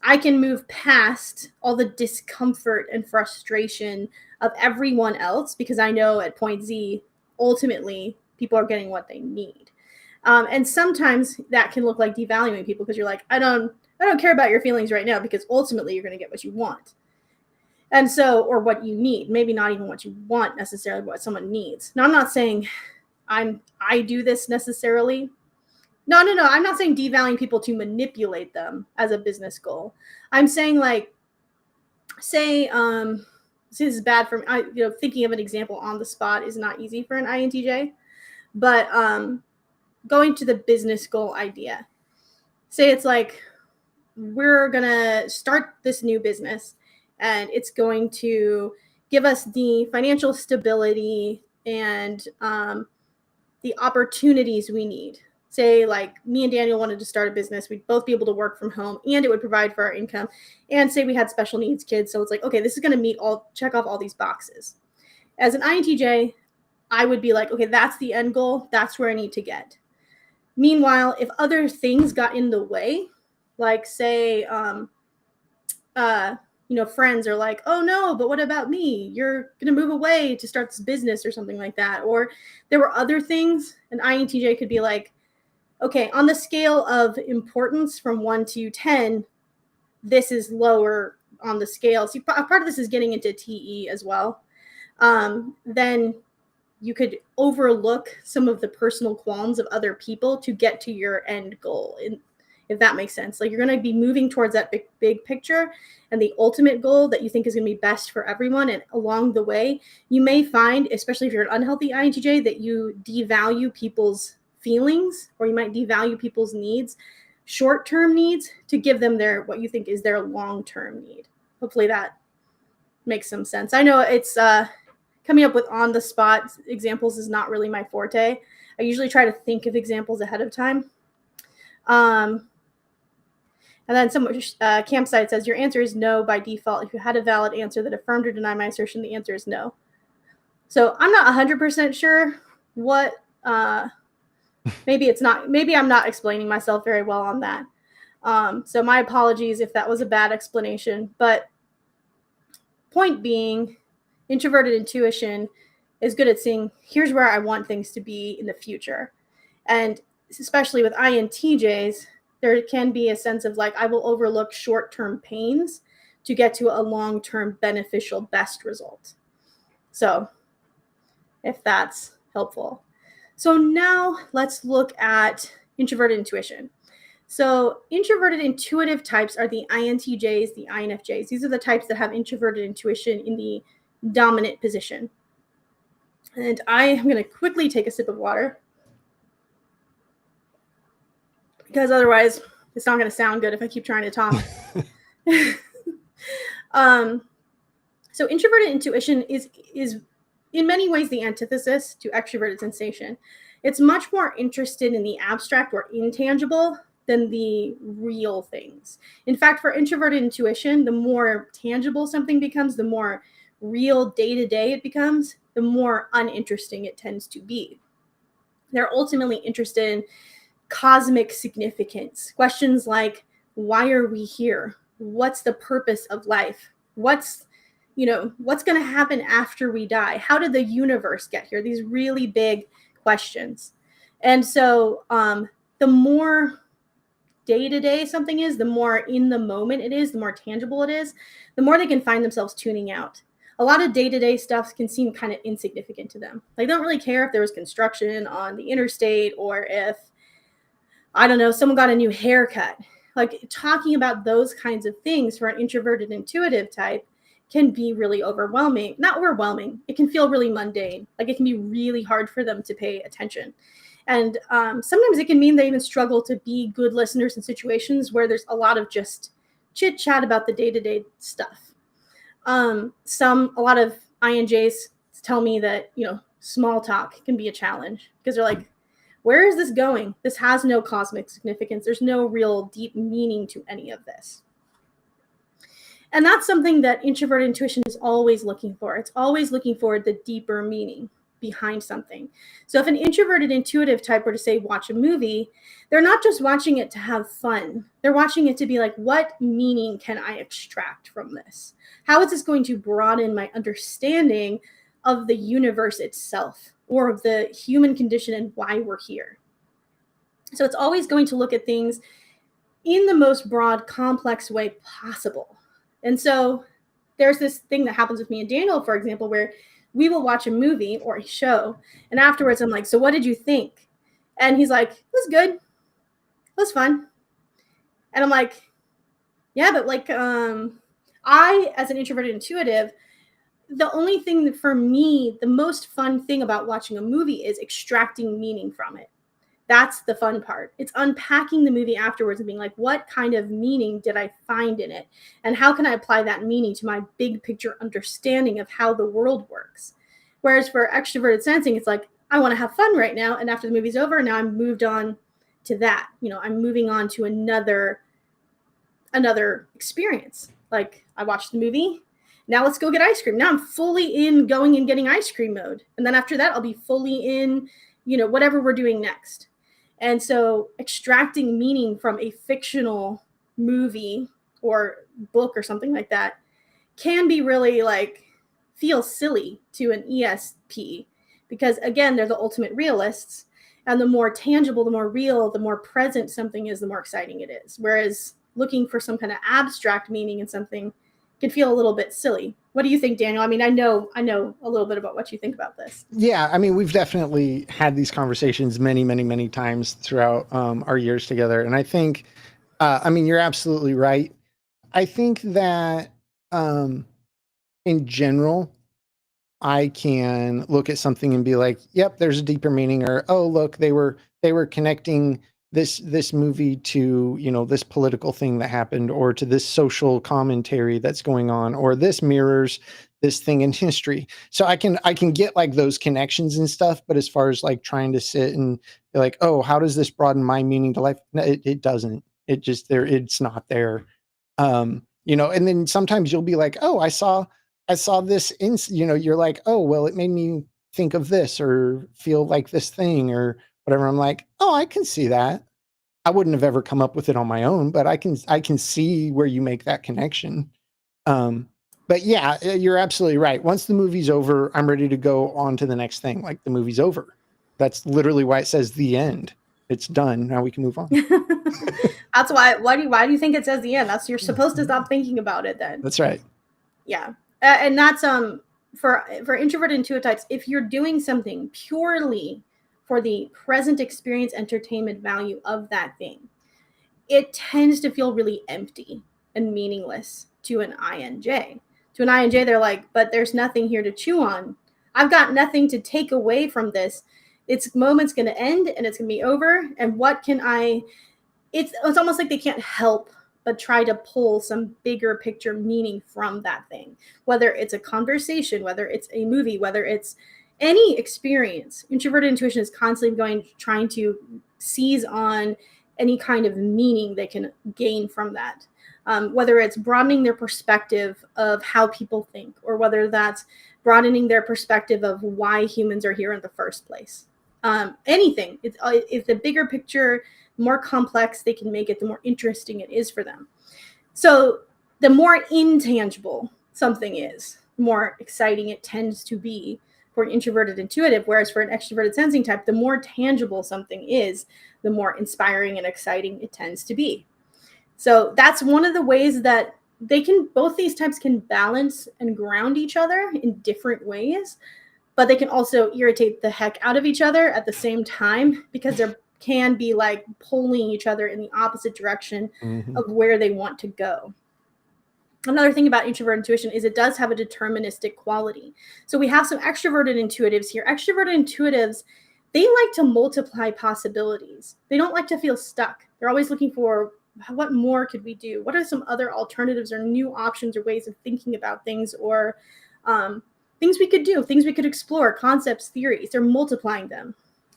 I can move past all the discomfort and frustration of everyone else, because I know at point Z, ultimately, people are getting what they need. And sometimes that can look like devaluing people, because you're like, I don't care about your feelings right now, because ultimately you're going to get what you want. And so, or what you need, maybe not even what you want necessarily, but what someone needs. Now, I'm not saying I do this necessarily. No. I'm not saying devaluing people to manipulate them as a business goal. I'm saying, like, say, this is bad for me. Thinking of an example on the spot is not easy for an INTJ, but going to the business goal idea. Say it's like, we're gonna start this new business, and it's going to give us the financial stability and the opportunities we need. Say, like, me and Daniel wanted to start a business, we'd both be able to work from home, and it would provide for our income. And say we had special needs kids, so it's like, okay, this is going to check off all these boxes. As an INTJ, I would be like, okay, that's the end goal, that's where I need to get. Meanwhile, if other things got in the way, like say friends are like, oh no, but what about me? You're gonna move away to start this business or something like that. Or there were other things, an INTJ could be like, okay, on the scale of importance from 1 to 10, this is lower on the scale. So part of this is getting into TE as well. Then you could overlook some of the personal qualms of other people to get to your end goal. if that makes sense. Like, you're going to be moving towards that big picture and the ultimate goal that you think is going to be best for everyone. And along the way, you may find, especially if you're an unhealthy INTJ, that you devalue people's feelings, or you might devalue people's needs, short-term needs, to give them what you think is their long-term need. Hopefully that makes some sense. I know it's coming up with on-the-spot examples is not really my forte. I usually try to think of examples ahead of time. And then some Campsite says, your answer is no by default. If you had a valid answer that affirmed or denied my assertion, the answer is no. So I'm not 100% sure what, maybe I'm not explaining myself very well on that. So my apologies if that was a bad explanation. But point being, introverted intuition is good at seeing, here's where I want things to be in the future. And especially with INTJs, there can be a sense of like, I will overlook short-term pains to get to a long-term beneficial best result. So if that's helpful. So now let's look at introverted intuition. So introverted intuitive types are the INTJs, the INFJs. These are the types that have introverted intuition in the dominant position. And I am going to quickly take a sip of water, because otherwise it's not going to sound good if I keep trying to talk. So introverted intuition is in many ways the antithesis to extroverted sensation. It's much more interested in the abstract or intangible than the real things. In fact, for introverted intuition, the more tangible something becomes, the more real day-to-day it becomes, the more uninteresting it tends to be. They're ultimately interested in cosmic significance. Questions like, why are we here? What's the purpose of life? What's going to happen after we die? How did the universe get here? These really big questions. And so the more day-to-day something is, the more in the moment it is, the more tangible it is, the more they can find themselves tuning out. A lot of day-to-day stuff can seem kind of insignificant to them. They don't really care if there was construction on the interstate, or if, I don't know, someone got a new haircut. Like, talking about those kinds of things for an introverted intuitive type can be really overwhelming. Not overwhelming. It can feel really mundane. Like, it can be really hard for them to pay attention. And sometimes it can mean they even struggle to be good listeners in situations where there's a lot of just chit chat about the day-to-day stuff. A lot of INJs tell me that, small talk can be a challenge, because they're like, where is this going? This has no cosmic significance. There's no real deep meaning to any of this. And that's something that introverted intuition is always looking for. It's always looking for the deeper meaning behind something. So if an introverted intuitive type were to say, watch a movie, they're not just watching it to have fun. They're watching it to be like, what meaning can I extract from this? How is this going to broaden my understanding of the universe itself, or of the human condition and why we're here? So it's always going to look at things in the most broad, complex way possible. And so there's this thing that happens with me and Daniel, for example, where we will watch a movie or a show, and afterwards I'm like, so what did you think? And he's like, it was good. It was fun. And I'm like, yeah, but like, I, as an introverted intuitive, the only thing that for me, the most fun thing about watching a movie is extracting meaning from it. That's the fun part. It's unpacking the movie afterwards and being like, what kind of meaning did I find in it? And how can I apply that meaning to my big picture understanding of how the world works? Whereas for extroverted sensing, it's like, I want to have fun right now. And after the movie's over, now I'm moved on to that. I'm moving on to another experience. Like, I watched the movie. Now let's go get ice cream. Now I'm fully in going and getting ice cream mode. And then after that, I'll be fully in, whatever we're doing next. And so extracting meaning from a fictional movie or book or something like that can be really like, feel silly to an ESP, because again, they're the ultimate realists. And the more tangible, the more real, the more present something is, the more exciting it is. Whereas looking for some kind of abstract meaning in something can feel a little bit silly. What do you think, Daniel? I mean, I know a little bit about what you think about this. Yeah, I mean, we've definitely had these conversations many, many, many times throughout our years together. And I think I mean, you're absolutely right. I think that in general, I can look at something and be like, "Yep, there's a deeper meaning," or "Oh, look, they were connecting this movie to, this political thing that happened, or to this social commentary that's going on, or this mirrors this thing in history." So I can get like those connections and stuff, but as far as like trying to sit and be like, "Oh, how does this broaden my meaning to life?" No, it doesn't. It's not there. And then sometimes you'll be like, "Oh, I saw this you're like, "Oh, well, it made me think of this or feel like this thing or whatever." I'm like, "Oh, I can see that." I wouldn't have ever come up with it on my own, but I can see where you make that connection. Um, but yeah, you're absolutely right. Once the movie's over, I'm ready to go on to the next thing. Like, the movie's over. That's literally why it says the end. It's done. Now we can move on. That's why do you think it says the end? You're supposed to stop thinking about it then. That's right. Yeah. And that's for introverted intuitive types, if you're doing something purely for the present experience entertainment value of that thing, it tends to feel really empty and meaningless to an INJ. To an INJ, they're like, but there's nothing here to chew on. I've got nothing to take away from this. Its moment's going to end and it's going to be over. And what can I? It's almost like they can't help but try to pull some bigger picture meaning from that thing, whether it's a conversation, whether it's a movie, whether it's any experience. Introverted intuition is constantly trying to seize on any kind of meaning they can gain from that. Whether it's broadening their perspective of how people think, or whether that's broadening their perspective of why humans are here in the first place. Anything. If the bigger picture, more complex they can make it, the more interesting it is for them. So the more intangible something is, the more exciting it tends to be for an introverted intuitive, whereas for an extroverted sensing type, the more tangible something is, the more inspiring and exciting it tends to be. So that's one of the ways that both these types can balance and ground each other in different ways, but they can also irritate the heck out of each other at the same time, because they're can be like pulling each other in the opposite direction of where they want to go. Another thing about introvert intuition is it does have a deterministic quality. So we have some extroverted intuitives here. Extroverted intuitives, they like to multiply possibilities. They don't like to feel stuck. They're always looking for, what more could we do? What are some other alternatives or new options or ways of thinking about things, or things we could do, things we could explore, concepts, theories. They're multiplying them.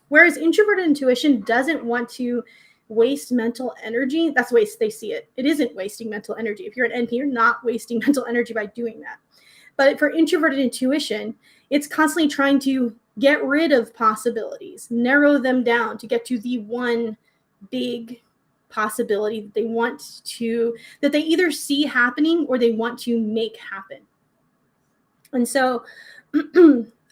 Whereas introverted intuition doesn't want to waste mental energy. That's the way they see it. It isn't wasting mental energy. If you're an NP, you're not wasting mental energy by doing that. But for introverted intuition, it's constantly trying to get rid of possibilities, narrow them down to get to the one big possibility that they either see happening or they want to make happen. And so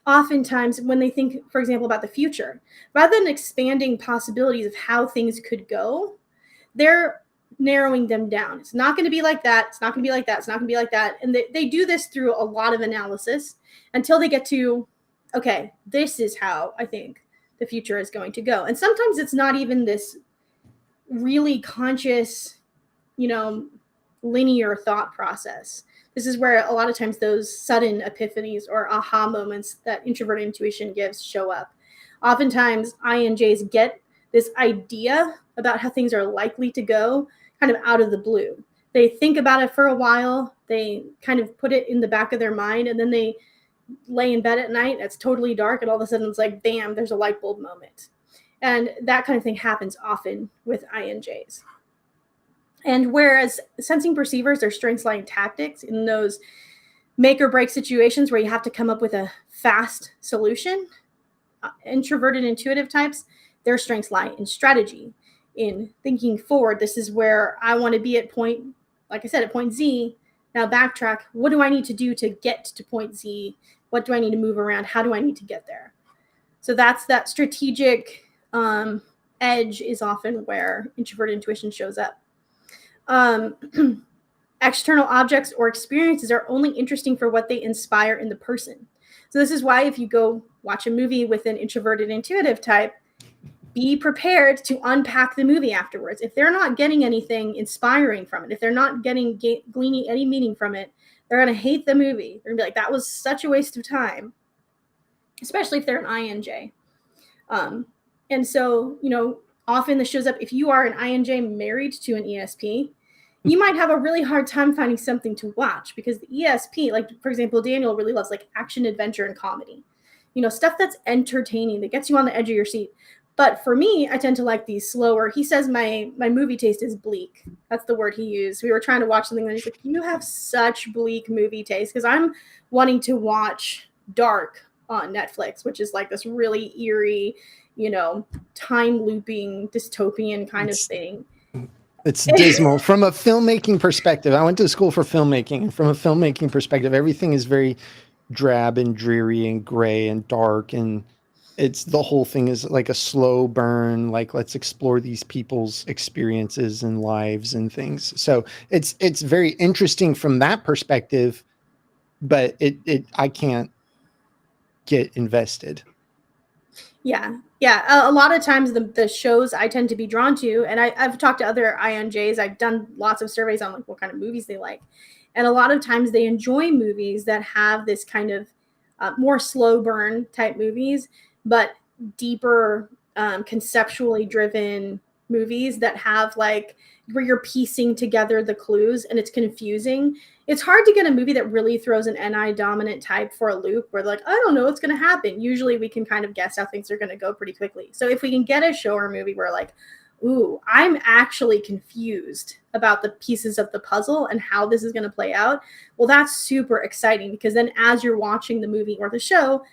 oftentimes when they think, for example, about the future, rather than expanding possibilities of how things could go, they're narrowing them down. It's not going to be like that. It's not going to be like that. It's not going to be like that. And they do this through a lot of analysis until they get to, okay, this is how I think the future is going to go. And sometimes it's not even this really conscious, linear thought process. This is where a lot of times those sudden epiphanies or aha moments that introverted intuition gives show up. Oftentimes, INJs get this idea about how things are likely to go kind of out of the blue. They think about it for a while, they kind of put it in the back of their mind, and then they lay in bed at night, it's totally dark, and all of a sudden it's like, bam, there's a light bulb moment. And that kind of thing happens often with INJs. And whereas sensing perceivers, their strengths lie in tactics, in those make or break situations where you have to come up with a fast solution, introverted intuitive types, their strengths lie in strategy, in thinking forward. This is where I want to be at point, like I said, at point Z. Now backtrack. What do I need to do to get to point Z? What do I need to move around? How do I need to get there? So that's that strategic edge is often where introverted intuition shows up. External objects or experiences are only interesting for what they inspire in the person. So this is why if you go watch a movie with an introverted intuitive type, be prepared to unpack the movie afterwards. If they're not getting anything inspiring from it, if they're not gleaning any meaning from it, they're going to hate the movie. They're going to be like, that was such a waste of time, especially if they're an INJ. And so, often this shows up if you are an INJ married to an ESP, you might have a really hard time finding something to watch because the ESP, like, for example, Daniel really loves like action, adventure, and comedy. Stuff that's entertaining, that gets you on the edge of your seat. But for me, I tend to like these slower. He says my movie taste is bleak. That's the word he used. We were trying to watch something and he's like, you have such bleak movie taste, because I'm wanting to watch Dark on Netflix, which is like this really eerie, time looping dystopian kind of thing. It's dismal from a filmmaking perspective. I went to school for filmmaking, and from a filmmaking perspective, everything is very drab and dreary and gray and dark, and the whole thing is like a slow burn, like let's explore these people's experiences and lives and things. So it's very interesting from that perspective, but I can't get invested. Yeah. A lot of times the shows I tend to be drawn to, and I've talked to other INJs, I've done lots of surveys on like what kind of movies they like. And a lot of times they enjoy movies that have this kind of more slow burn type movies, but deeper, conceptually driven movies that have like where you're piecing together the clues and it's confusing. It's hard to get a movie that really throws an NI dominant type for a loop where like, I don't know what's going to happen. Usually we can kind of guess how things are going to go pretty quickly. So if we can get a show or movie where like, ooh, I'm actually confused about the pieces of the puzzle and how this is going to play out, well, that's super exciting, because then as you're watching the movie or the show,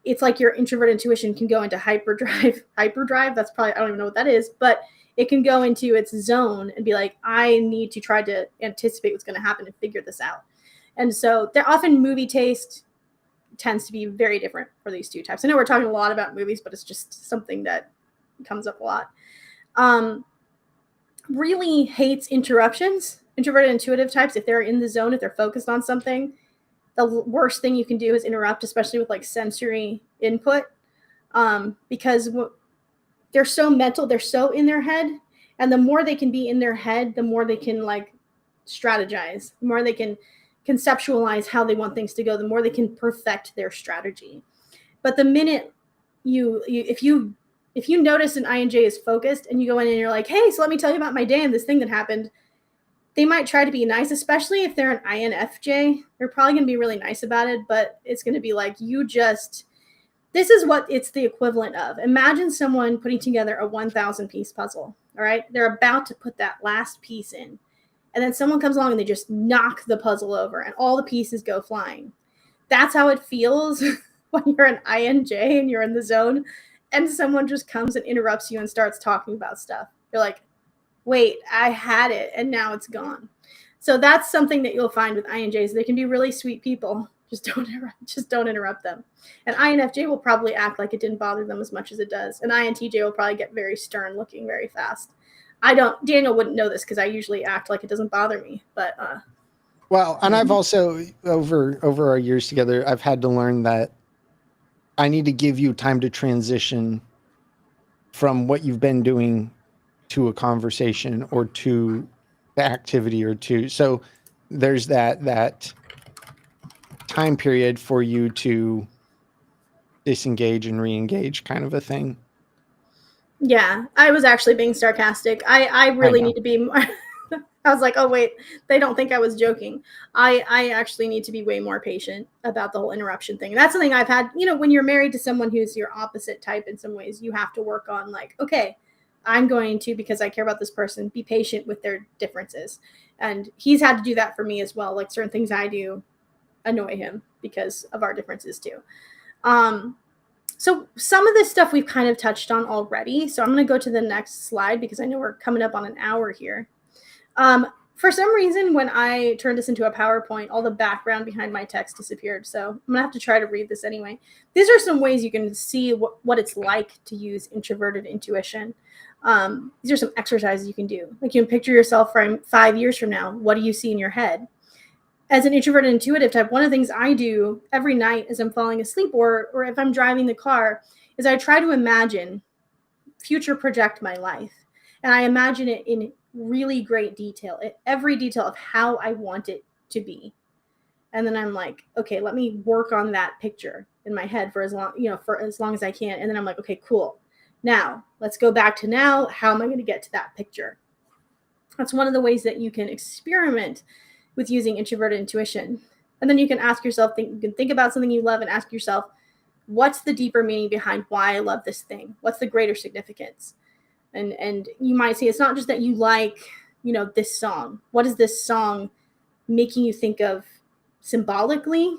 it's like your introvert intuition can go into hyperdrive. Hyperdrive, that's probably, I don't even know what that is, but it can go into its zone and be like, I need to try to anticipate what's going to happen and figure this out. And so they're often movie taste tends to be very different for these two types. I know we're talking a lot about movies, but it's just something that comes up a lot. Really hates interruptions. Introverted intuitive types, if they're in the zone, if they're focused on something, the worst thing you can do is interrupt, especially with like sensory input, because they're so mental, they're so in their head, and the more they can be in their head, the more they can like strategize, the more they can conceptualize how they want things to go, the more they can perfect their strategy. But the minute if you notice an INJ is focused and you go in and you're like, hey, so let me tell you about my day and this thing that happened, they might try to be nice, especially if they're an INFJ. They're probably going to be really nice about it, but it's going to be like, this is what it's the equivalent of. Imagine someone putting together a 1,000 piece puzzle, all right? They're about to put that last piece in, and then someone comes along and they just knock the puzzle over and all the pieces go flying. That's how it feels when you're an INJ and you're in the zone and someone just comes and interrupts you and starts talking about stuff. You're like, wait, I had it and now it's gone. So that's something that you'll find with INJs. They can be really sweet people. Just don't interrupt them. An INFJ will probably act like it didn't bother them as much as it does. An INTJ will probably get very stern looking very fast. Daniel wouldn't know this because I usually act like it doesn't bother me, but well, and I've also over our years together, I've had to learn that I need to give you time to transition from what you've been doing to a conversation or to the activity or to, so there's that time period for you to disengage and re-engage, kind of a thing. Yeah, I was actually being sarcastic. I really need to be more I was like, oh wait, they don't think I was joking. I actually need to be way more patient about the whole interruption thing. And that's something I've had, when you're married to someone who's your opposite type in some ways, you have to work on like, okay, I'm going to, because I care about this person, be patient with their differences. And he's had to do that for me as well. Like certain things I do annoy him because of our differences too. So some of this stuff we've kind of touched on already. So I'm going to go to the next slide because I know we're coming up on an hour here. For some reason, when I turned this into a PowerPoint, all the background behind my text disappeared. So I'm going to have to try to read this anyway. These are some ways you can see what it's like to use introverted intuition. These are some exercises you can do. Like you can picture yourself from 5 years from now. What do you see in your head? As an introverted intuitive type, one of the things I do every night as I'm falling asleep or if I'm driving the car is I try to imagine future project my life. And I imagine it in really great detail, every detail of how I want it to be. And then I'm like, okay, let me work on that picture in my head for as long as I can. And then I'm like, okay, cool. Now let's go back to now. How am I going to get to that picture? That's one of the ways that you can experiment with using introverted intuition. And then you can ask yourself, you can think about something you love and ask yourself, what's the deeper meaning behind why I love this thing? What's the greater significance? And you might see it's not just that you like, this song. What is this song making you think of symbolically?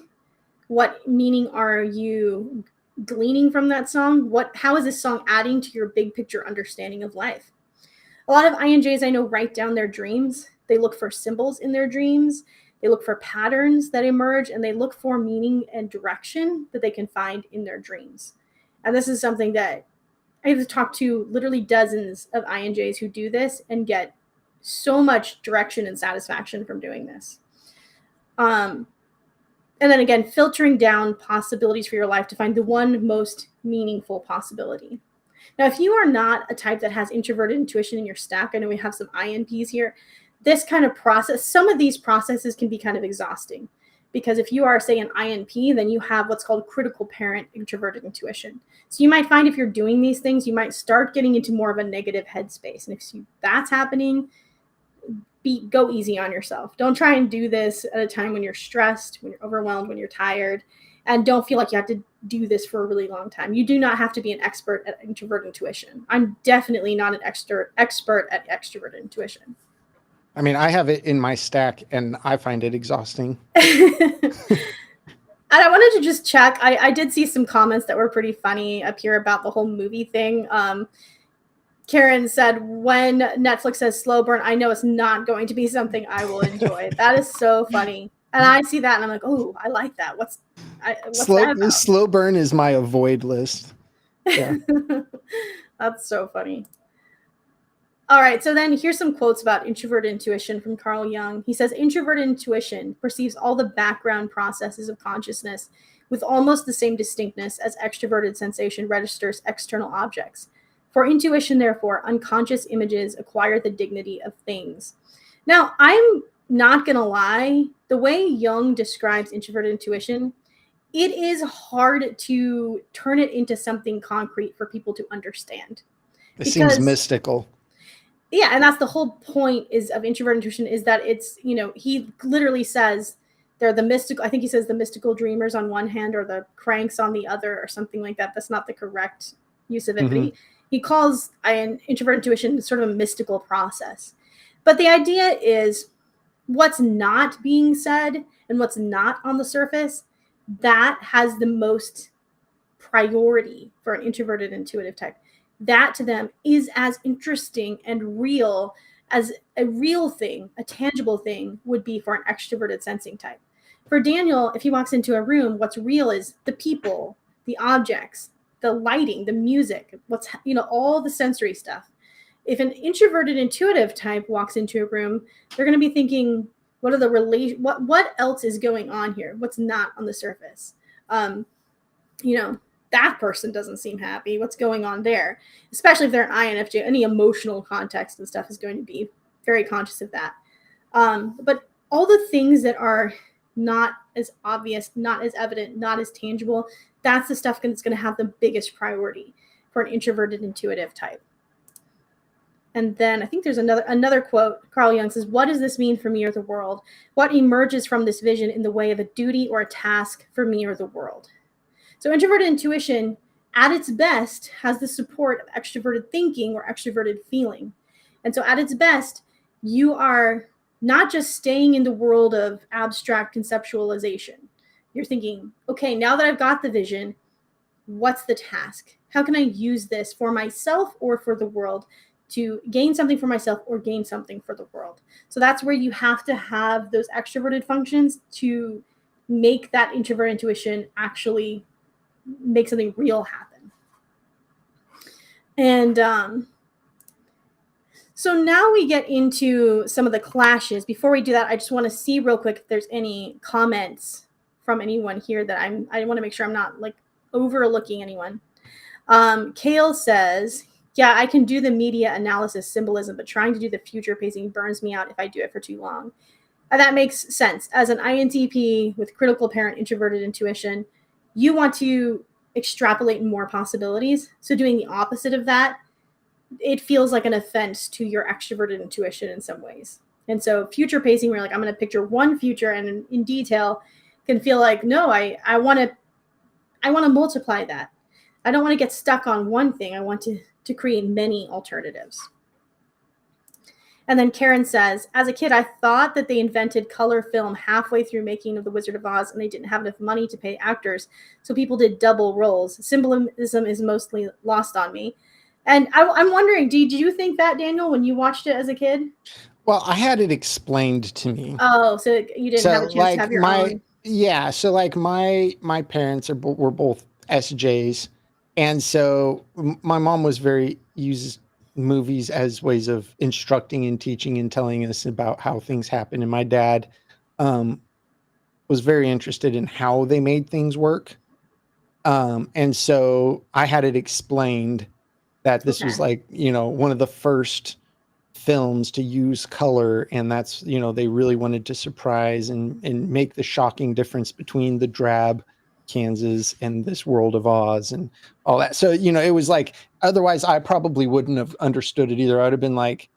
What meaning are you gleaning from that song? How is this song adding to your big picture understanding of life? A lot of INJs I know write down their dreams. They look for symbols in their dreams. They look for patterns that emerge, and they look for meaning and direction that they can find in their dreams. And this is something that I've talked to literally dozens of INJs who do this and get so much direction and satisfaction from doing this. And then again, filtering down possibilities for your life to find the one most meaningful possibility. Now, if you are not a type that has introverted intuition in your stack, I know we have some INPs here, this kind of process, some of these processes can be kind of exhausting. Because if you are, say, an INP, then you have what's called critical parent introverted intuition. So you might find if you're doing these things, you might start getting into more of a negative headspace. And if that's happening, go easy on yourself. Don't try and do this at a time when you're stressed, when you're overwhelmed, when you're tired, and don't feel like you have to do this for a really long time. You do not have to be an expert at introverted intuition. I'm definitely not an expert at extroverted intuition. I mean, I have it in my stack and I find it exhausting. And I wanted to just check. I did see some comments that were pretty funny up here about the whole movie thing. Karen said, when Netflix says slow burn, I know it's not going to be something I will enjoy. That is so funny. And I see that and I'm like, oh, I like that. What's that about? Slow burn is my avoid list. Yeah. That's so funny. All right, so then here's some quotes about introverted intuition from Carl Jung. He says, introverted intuition perceives all the background processes of consciousness with almost the same distinctness as extroverted sensation registers external objects. For intuition, therefore, unconscious images acquire the dignity of things. Now, I'm not going to lie, the way Jung describes introverted intuition, it is hard to turn it into something concrete for people to understand. It seems mystical. Yeah, and that's the whole point of introverted intuition, is that it's, he literally says they're the mystical, I think he says the mystical dreamers on one hand or the cranks on the other or something like that. That's not the correct use of it. Mm-hmm. But he calls an introverted intuition sort of a mystical process. But the idea is what's not being said and what's not on the surface, that has the most priority for an introverted intuitive type. That to them is as interesting and real as a real thing, a tangible thing would be for an extroverted sensing type. For Daniel, if he walks into a room, what's real is the people, the objects, the lighting, the music, all the sensory stuff. If an introverted intuitive type walks into a room, they're going to be thinking, what else is going on here? What's not on the surface? That person doesn't seem happy. What's going on there? Especially if they're an INFJ, any emotional context and stuff is going to be very conscious of that. But all the things that are not as obvious, not as evident, not as tangible, that's the stuff that's going to have the biggest priority for an introverted intuitive type. And then I think there's another quote. Carl Jung says, what does this mean for me or the world? What emerges from this vision in the way of a duty or a task for me or the world? So introverted intuition, at its best, has the support of extroverted thinking or extroverted feeling. And so at its best, you are not just staying in the world of abstract conceptualization. You're thinking, okay, now that I've got the vision, what's the task? How can I use this for myself or for the world to gain something for myself or gain something for the world? So that's where you have to have those extroverted functions to make that introverted intuition actually make something real happen. And so now we get into some of the clashes. Before we do that, I just want to see real quick if there's any comments from anyone here that I want to make sure I'm not like overlooking anyone. Kale says Yeah, I can do the media analysis symbolism, but trying to do the future pacing burns me out if I do it for too long. And that makes sense. As an INTP with critical parent introverted intuition, you want to extrapolate more possibilities. So doing the opposite of that, it feels like an offense to your extroverted intuition in some ways. And so future pacing, where like I'm going to picture one future and in detail, can feel like no, I want to multiply that. I don't want to get stuck on one thing. I want to create many alternatives. And then Karen says, as a kid, I thought that they invented color film halfway through making of The Wizard of Oz and they didn't have enough money to pay actors. So people did double roles. Symbolism is mostly lost on me. And I'm wondering, did you think that, Daniel, when you watched it as a kid? Well, I had it explained to me. Oh, so you didn't have So a chance to like have your own. yeah, so like my parents were both SJs, and so my mom was very uses movies as ways of instructing and teaching and telling us about how things happen, and my dad um was very interested in how they made things work. And so I had it explained that this was Okay. like, one of the first films to use color, and that's, they really wanted to surprise and make the shocking difference between the drab Kansas and this world of Oz and all that. So, it was like, otherwise I probably wouldn't have understood it either. I'd have been like,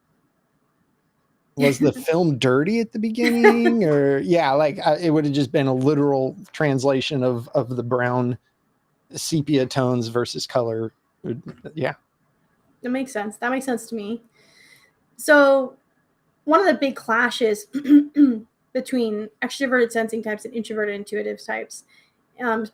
was the film dirty at the beginning? Or yeah, like it would have just been a literal translation of the brown sepia tones versus color. Yeah. That makes sense. That makes sense to me. So one of the big clashes between extroverted sensing types and introverted intuitive types,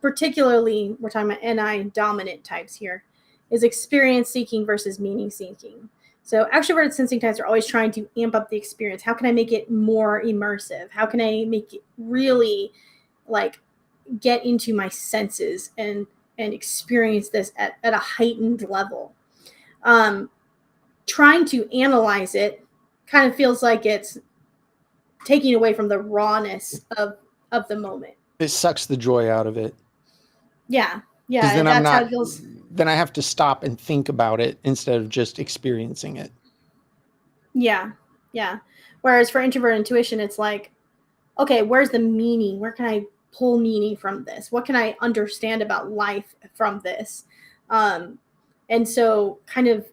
particularly we're talking about NI dominant types here, is experience seeking versus meaning seeking. So extroverted sensing types are always trying to amp up the experience. How can I make it more immersive? How can I make it really like get into my senses and experience this at a heightened level? Um, Trying to analyze it kind of feels like it's taking away from the rawness of the moment. It sucks the joy out of it. Yeah, Because yeah, then I'm that's how not, it feels. then I have to stop and think about it instead of just experiencing it. Yeah, yeah. Whereas for introvert intuition, it's like, okay, where's the meaning? Where can I pull meaning from this? What can I understand about life from this? Um, and so, kind of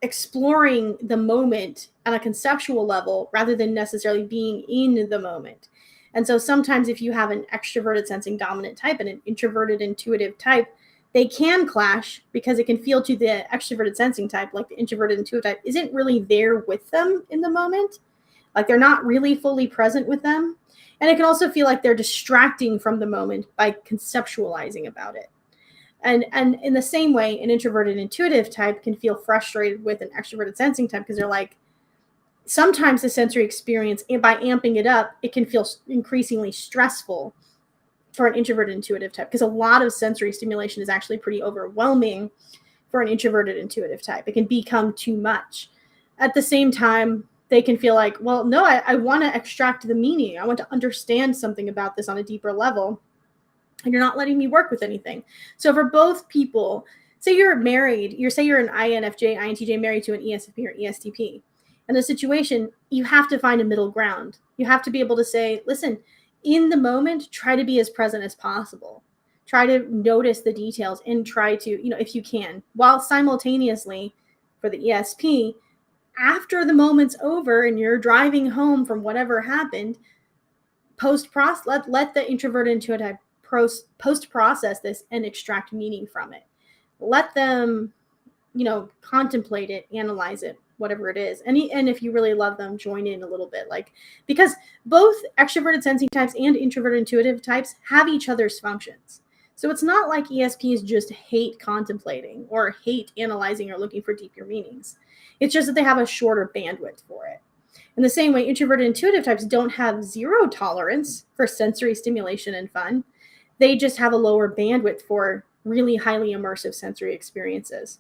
exploring the moment on a conceptual level rather than necessarily being in the moment. And so sometimes if you have an extroverted sensing dominant type and an introverted intuitive type, they can clash because it can feel to the extroverted sensing type like the introverted intuitive type isn't really there with them in the moment. Like they're not really fully present with them. And it can also feel like they're distracting from the moment by conceptualizing about it. And in the same way, an introverted intuitive type can feel frustrated with an extroverted sensing type because they're like, sometimes the sensory experience, by amping it up, it can feel increasingly stressful for an introverted intuitive type because a lot of sensory stimulation is actually pretty overwhelming for an introverted intuitive type. It can become too much. At the same time, they can feel like, well, no, I want to extract the meaning. I want to understand something about this on a deeper level. And you're not letting me work with anything. So for both people, say you're married, say you're an INFJ, INTJ married to an ESTP or ESTP. In the situation, you have to find a middle ground. You have to be able to say, listen, in the moment, try to be as present as possible. Try to notice the details and try to, if you can, while simultaneously for the ESP, after the moment's over and you're driving home from whatever happened, post-process, let the introverted intuitive post-process this and extract meaning from it. Let them, contemplate it, analyze it, whatever it is. And if you really love them, join in a little bit. Like, because both extroverted sensing types and introverted intuitive types have each other's functions. So it's not like ESPs just hate contemplating or hate analyzing or looking for deeper meanings. It's just that they have a shorter bandwidth for it. In the same way, introverted intuitive types don't have zero tolerance for sensory stimulation and fun. They just have a lower bandwidth for really highly immersive sensory experiences.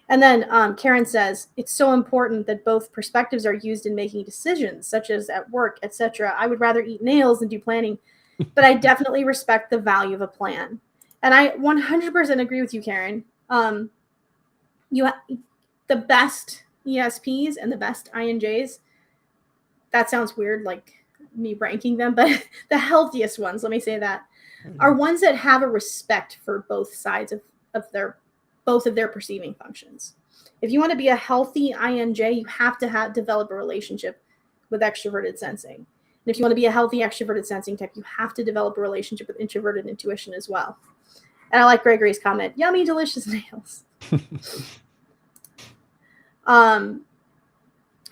And then Karen says, it's so important that both perspectives are used in making decisions, such as at work, etc. I would rather eat nails than do planning, but I definitely respect the value of a plan. And I 100% agree with you, Karen. You the best ESPs and the best INJs, that sounds weird, like me ranking them, but the healthiest ones, let me say that, are ones that have a respect for both sides of their both of their perceiving functions. If you want to be a healthy INJ, you have to develop a relationship with extroverted sensing. And if you want to be a healthy extroverted sensing type, you have to develop a relationship with introverted intuition as well. And I like Gregory's comment, yummy, delicious nails.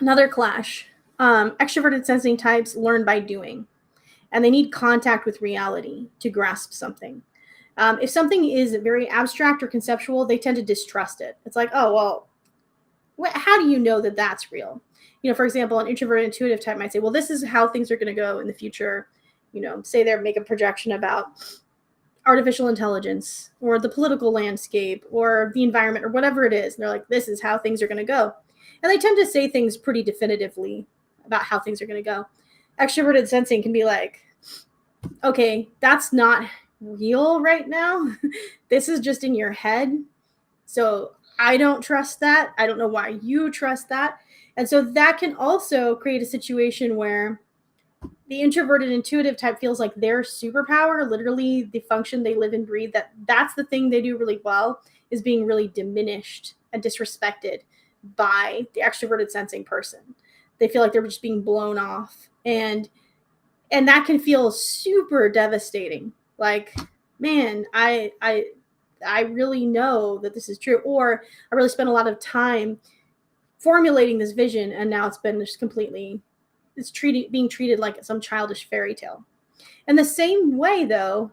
Another clash. Extroverted sensing types learn by doing, and they need contact with reality to grasp something. If something is very abstract or conceptual, they tend to distrust it. It's like, oh, well, how do you know that that's real? You know, for example, an introverted intuitive type might say, well, this is how things are going to go in the future. You know, say they make a projection about artificial intelligence or the political landscape or the environment or whatever it is. And they're like, this is how things are going to go. And they tend to say things pretty definitively about how things are going to go. Extroverted sensing can be like, okay, that's not real right now. This is just in your head. So I don't trust that. I don't know why you trust that. And so that can also create a situation where the introverted intuitive type feels like their superpower, literally the function they live and breathe, that's the thing they do really well, is being really diminished and disrespected by the extroverted sensing person. They feel like they're just being blown off. And that can feel super devastating. Like, man, I really know that this is true, or I really spent a lot of time formulating this vision, and now it's been just completely, being treated like some childish fairy tale. In the same way, though,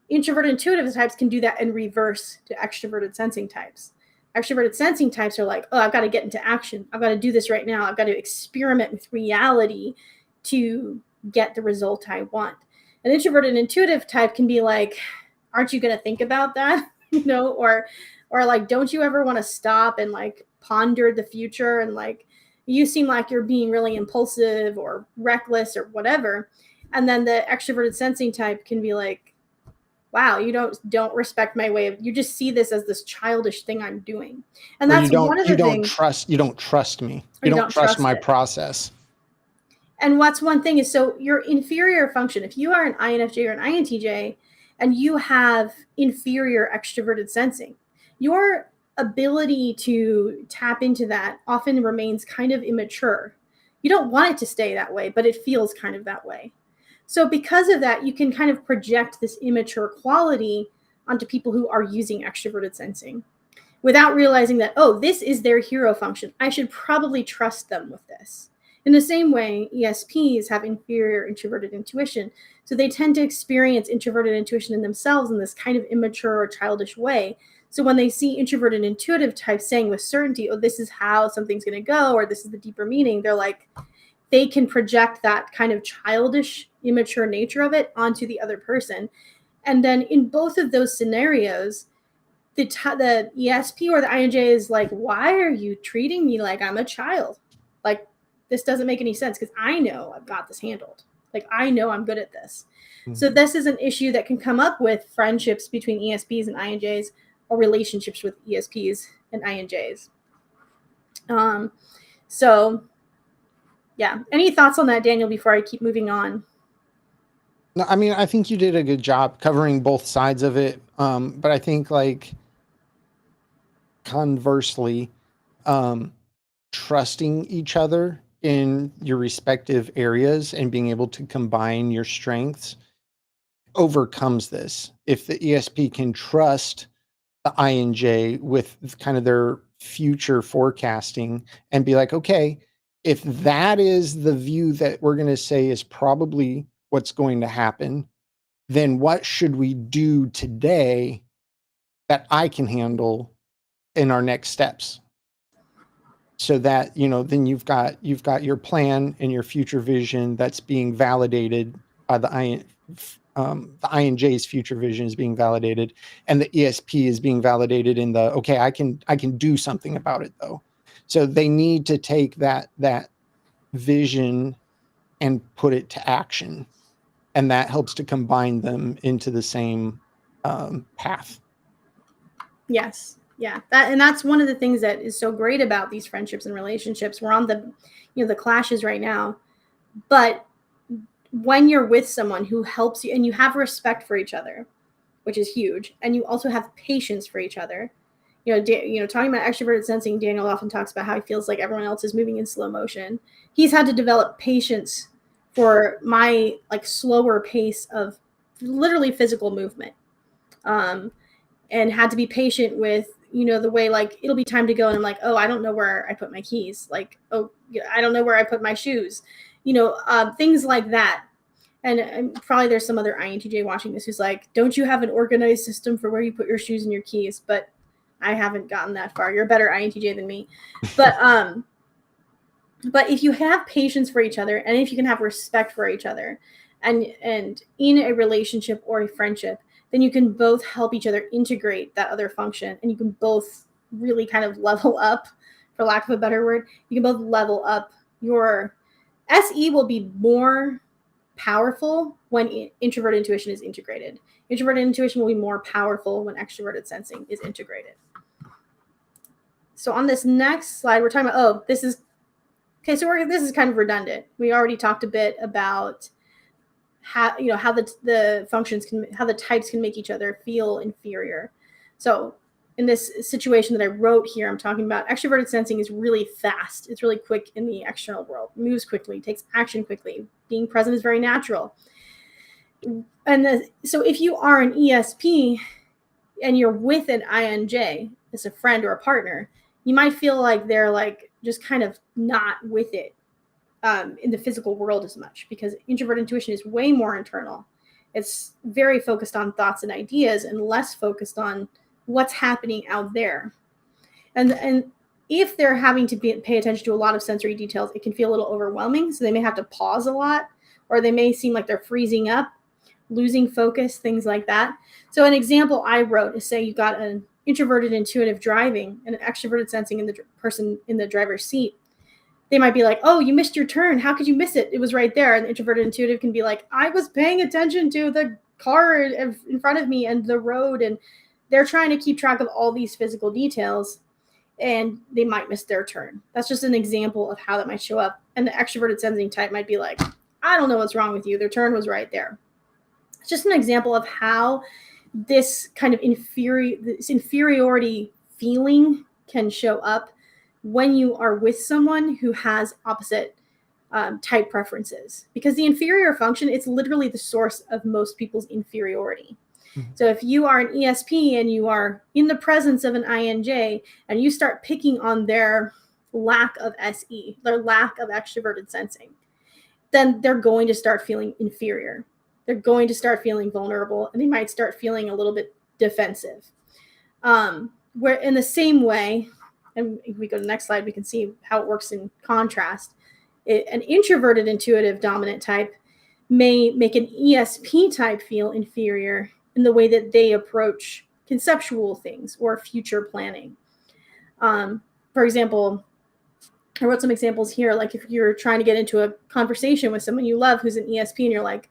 introverted intuitive types can do that in reverse to extroverted sensing types. Extroverted sensing types are like, oh, I've got to get into action. I've got to do this right now. I've got to experiment with reality to get the result I want. An introverted intuitive type can be like, aren't you going to think about that? You know, or like, don't you ever want to stop and like ponder the future? And like, you seem like you're being really impulsive or reckless or whatever. And then the extroverted sensing type can be like, wow, you don't respect my way of, you just see this as this childish thing I'm doing. And that's one of the things. You don't trust me. You don't trust my process. And what's one thing is, so your inferior function, if you are an INFJ or an INTJ and you have inferior extroverted sensing, your ability to tap into that often remains kind of immature. You don't want it to stay that way, but it feels kind of that way. So because of that, you can kind of project this immature quality onto people who are using extroverted sensing without realizing that, oh, this is their hero function. I should probably trust them with this. In the same way, ESPs have inferior introverted intuition. So they tend to experience introverted intuition in themselves in this kind of immature or childish way. So when they see introverted intuitive types saying with certainty, oh, this is how something's going to go, or this is the deeper meaning, they're like, they can project that kind of childish, immature nature of it onto the other person. And then in both of those scenarios, the ESP or the INJ is like, why are you treating me like I'm a child? Like, this doesn't make any sense because I know I've got this handled. Like, I know I'm good at this. Mm-hmm. So this is an issue that can come up with friendships between ESPs and INJs, or relationships with ESPs and INJs. So yeah. Any thoughts on that, Daniel, before I keep moving on? No, I mean, I think you did a good job covering both sides of it. But I think, like, conversely, trusting each other in your respective areas and being able to combine your strengths overcomes this. If the ESP can trust the INJ with kind of their future forecasting and be like, okay, if that is the view that we're going to say is probably what's going to happen, then what should we do today that I can handle in our next steps? So that, you know, then you've got your plan and your future vision that's being validated by the INJ's future vision is being validated, and the ESP is being validated in the, okay, I can do something about it though. So they need to take that vision and put it to action, and that helps to combine them into the same path. Yes. Yeah, that's one of the things that is so great about these friendships and relationships. We're on the, the clashes right now, but when you're with someone who helps you and you have respect for each other, which is huge, and you also have patience for each other. Talking about extroverted sensing, Daniel often talks about how he feels like everyone else is moving in slow motion. He's had to develop patience for my like slower pace of literally physical movement. And had to be patient with the way like it'll be time to go and I'm like, oh, I don't know where I put my keys, like, oh, I don't know where I put my shoes, things like that. And probably there's some other INTJ watching this who's like, don't you have an organized system for where you put your shoes and your keys? But I haven't gotten that far. You're a better INTJ than me. But if you have patience for each other and if you can have respect for each other and in a relationship or a friendship, then you can both help each other integrate that other function and you can both really kind of level up, for lack of a better word. You can both level up. Your SE will be more powerful when introverted intuition is integrated. Introverted intuition will be more powerful when extroverted sensing is integrated. So on this next slide, we're talking about, this is kind of redundant. We already talked a bit about how the functions how the types can make each other feel inferior. So in this situation that I wrote here, I'm talking about extroverted sensing is really fast. It's really quick in the external world, moves quickly, takes action quickly. Being present is very natural. And so if you are an ESP and you're with an INJ as a friend or a partner, you might feel like they're like just kind of not with it in the physical world as much, because introverted intuition is way more internal. It's very focused on thoughts and ideas and less focused on what's happening out there. And if they're having to pay attention to a lot of sensory details, it can feel a little overwhelming. So they may have to pause a lot, or they may seem like they're freezing up, losing focus, things like that. So an example I wrote is, say you got an introverted intuitive driving and an extroverted sensing in the person in the driver's seat. They might be like, oh, you missed your turn. How could you miss it? It was right there. And the introverted intuitive can be like, I was paying attention to the car in front of me and the road. And they're trying to keep track of all these physical details and they might miss their turn. That's just an example of how that might show up. And the extroverted sensing type might be like, I don't know what's wrong with you. Their turn was right there. It's just an example of how this kind of inferiority feeling can show up when you are with someone who has opposite type preferences. Because the inferior function, it's literally the source of most people's inferiority. Mm-hmm. So if you are an ESP and you are in the presence of an INJ and you start picking on their lack of SE, their lack of extroverted sensing, then they're going to start feeling inferior. They're going to start feeling vulnerable, and they might start feeling a little bit defensive. Where in the same way, and if we go to the next slide, we can see how it works in contrast. An introverted intuitive dominant type may make an ESP type feel inferior in the way that they approach conceptual things or future planning. For example, I wrote some examples here, like if you're trying to get into a conversation with someone you love who's an ESP and you're like,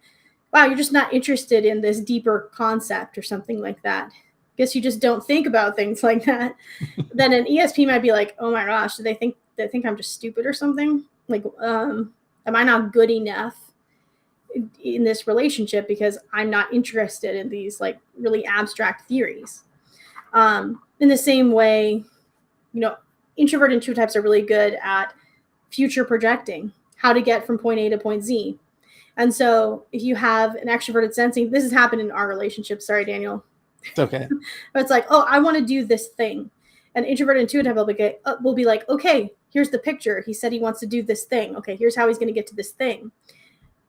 wow, you're just not interested in this deeper concept or something like that. Guess you just don't think about things like that. Then an ESP might be like, oh my gosh, do they think I'm just stupid or something? Like, am I not good enough in this relationship because I'm not interested in these like really abstract theories? In the same way, introvert and intuitive types are really good at future projecting, how to get from point A to point Z. And so if you have an extroverted sensing, this has happened in our relationship. Sorry, Daniel. It's okay. But it's like, oh, I want to do this thing. And introverted intuitive will be like, okay, here's the picture. He said he wants to do this thing. Okay, here's how he's going to get to this thing.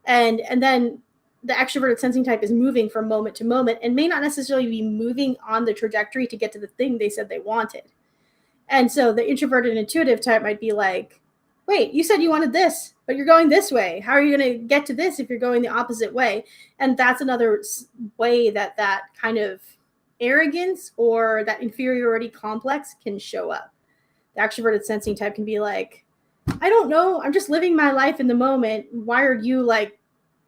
And then the extroverted sensing type is moving from moment to moment and may not necessarily be moving on the trajectory to get to the thing they said they wanted. And so the introverted intuitive type might be like, wait, you said you wanted this, but you're going this way. How are you going to get to this if you're going the opposite way? And that's another way that kind of arrogance or that inferiority complex can show up. The extroverted sensing type can be like, I don't know, I'm just living my life in the moment. Why are you like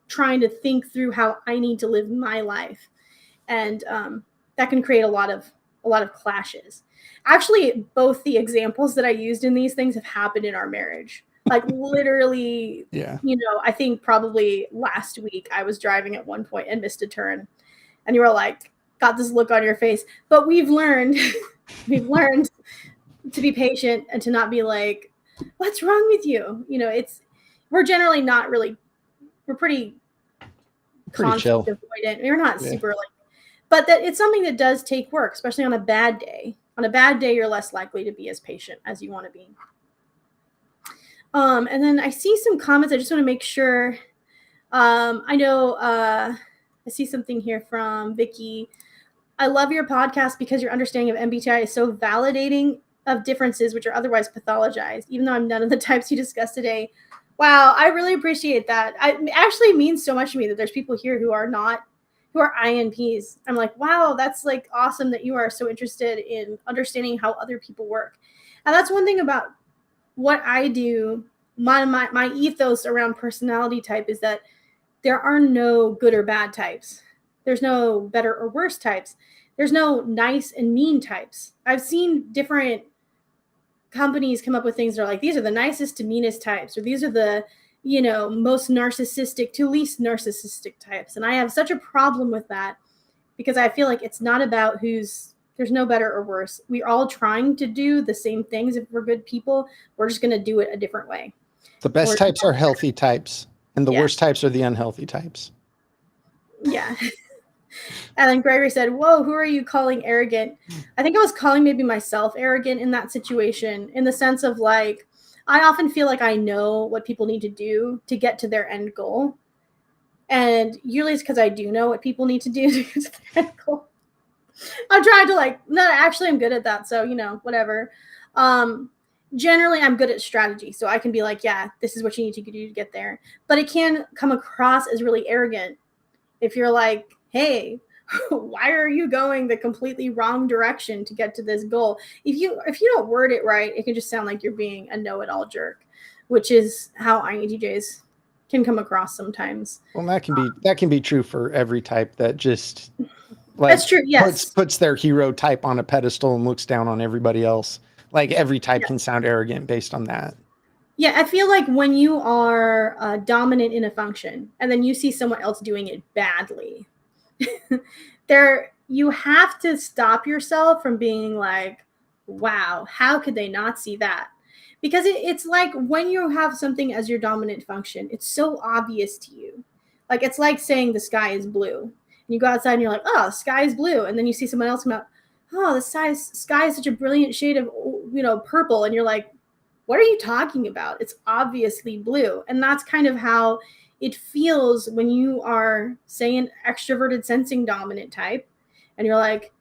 trying to think through how I need to live my life? And that can create a lot of clashes. Actually, both the examples that I used in these things have happened in our marriage. Like literally, Yeah. I think probably last week I was driving at one point and missed a turn. And you were like, got this look on your face. But we've learned, we've learned to be patient and to not be like, what's wrong with you? We're generally not really, we're pretty conflict chill. avoidant. We're not Yeah. super like, but that it's something that does take work, especially on a bad day. On a bad day, you're less likely to be as patient as you want to be. And then I see some comments. I just want to make sure. I know I see something here from Vicky. I love your podcast because your understanding of MBTI is so validating of differences which are otherwise pathologized, even though I'm none of the types you discussed today. Wow, I really appreciate that. It actually means so much to me that there's people here who are INPs. I'm like, wow, that's like awesome that you are so interested in understanding how other people work. And that's one thing about what I do. My ethos around personality type is that there are no good or bad types. There's no better or worse types. There's no nice and mean types. I've seen different companies come up with things that are like, these are the nicest to meanest types, or these are the, most narcissistic to least narcissistic types. And I have such a problem with that because I feel like it's not about there's no better or worse. We're all trying to do the same things. If we're good people, we're just going to do it a different way. The best types are healthy types, and the worst types are the unhealthy types. Yeah. And then Gregory said, whoa, who are you calling arrogant? I think I was calling maybe myself arrogant in that situation, in the sense of like, I often feel like I know what people need to do to get to their end goal. And usually it's because I do know what people need to do to get to their end goal. I'm trying to no, actually I'm good at that. So, whatever. Generally I'm good at strategy. So I can be like, yeah, this is what you need to do to get there. But it can come across as really arrogant if you're like, hey, why are you going the completely wrong direction to get to this goal? If you don't word it right, it can just sound like you're being a know-it-all jerk, which is how INTJs can come across sometimes. Well, that can be true for every type that just that's true. Yes, puts their hero type on a pedestal and looks down on everybody else. Like every type can sound arrogant based on that. Yeah, I feel like when you are dominant in a function and then you see someone else doing it badly, you have to stop yourself from being like, wow, how could they not see that? Because it's like when you have something as your dominant function, it's so obvious to you. Like it's like saying the sky is blue. And you go outside and you're like, oh, the sky is blue. And then you see someone else come out, oh, the sky is such a brilliant shade of, purple. And you're like, what are you talking about? It's obviously blue. And that's kind of how it feels when you are, say, an extroverted sensing dominant type. And you're like,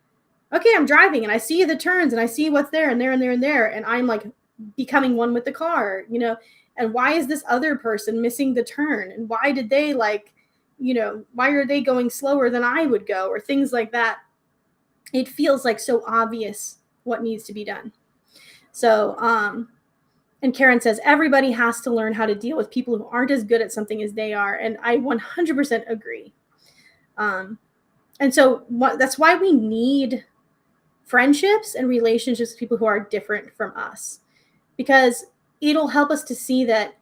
okay, I'm driving and I see the turns and I see what's there and there and there and there. And I'm like becoming one with the car, and why is this other person missing the turn? And why did they why are they going slower than I would go, or things like that? It feels like so obvious what needs to be done. So, and Karen says, everybody has to learn how to deal with people who aren't as good at something as they are. And I 100% agree. And so that's why we need friendships and relationships with people who are different from us, because it'll help us to see that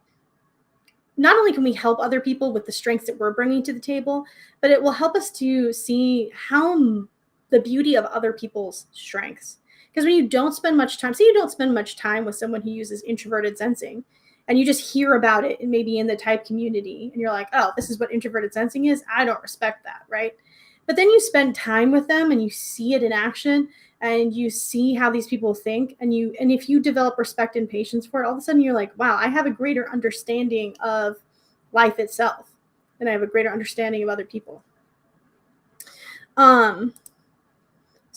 not only can we help other people with the strengths that we're bringing to the table, but it will help us to see the beauty of other people's strengths. Because when you don't spend much time, say you don't spend much time with someone who uses introverted sensing, and you just hear about it maybe in the type community, and you're like, oh, this is what introverted sensing is. I don't respect that, right? But then you spend time with them and you see it in action, and you see how these people think, and if you develop respect and patience for it, all of a sudden you're like, wow, I have a greater understanding of life itself, and I have a greater understanding of other people.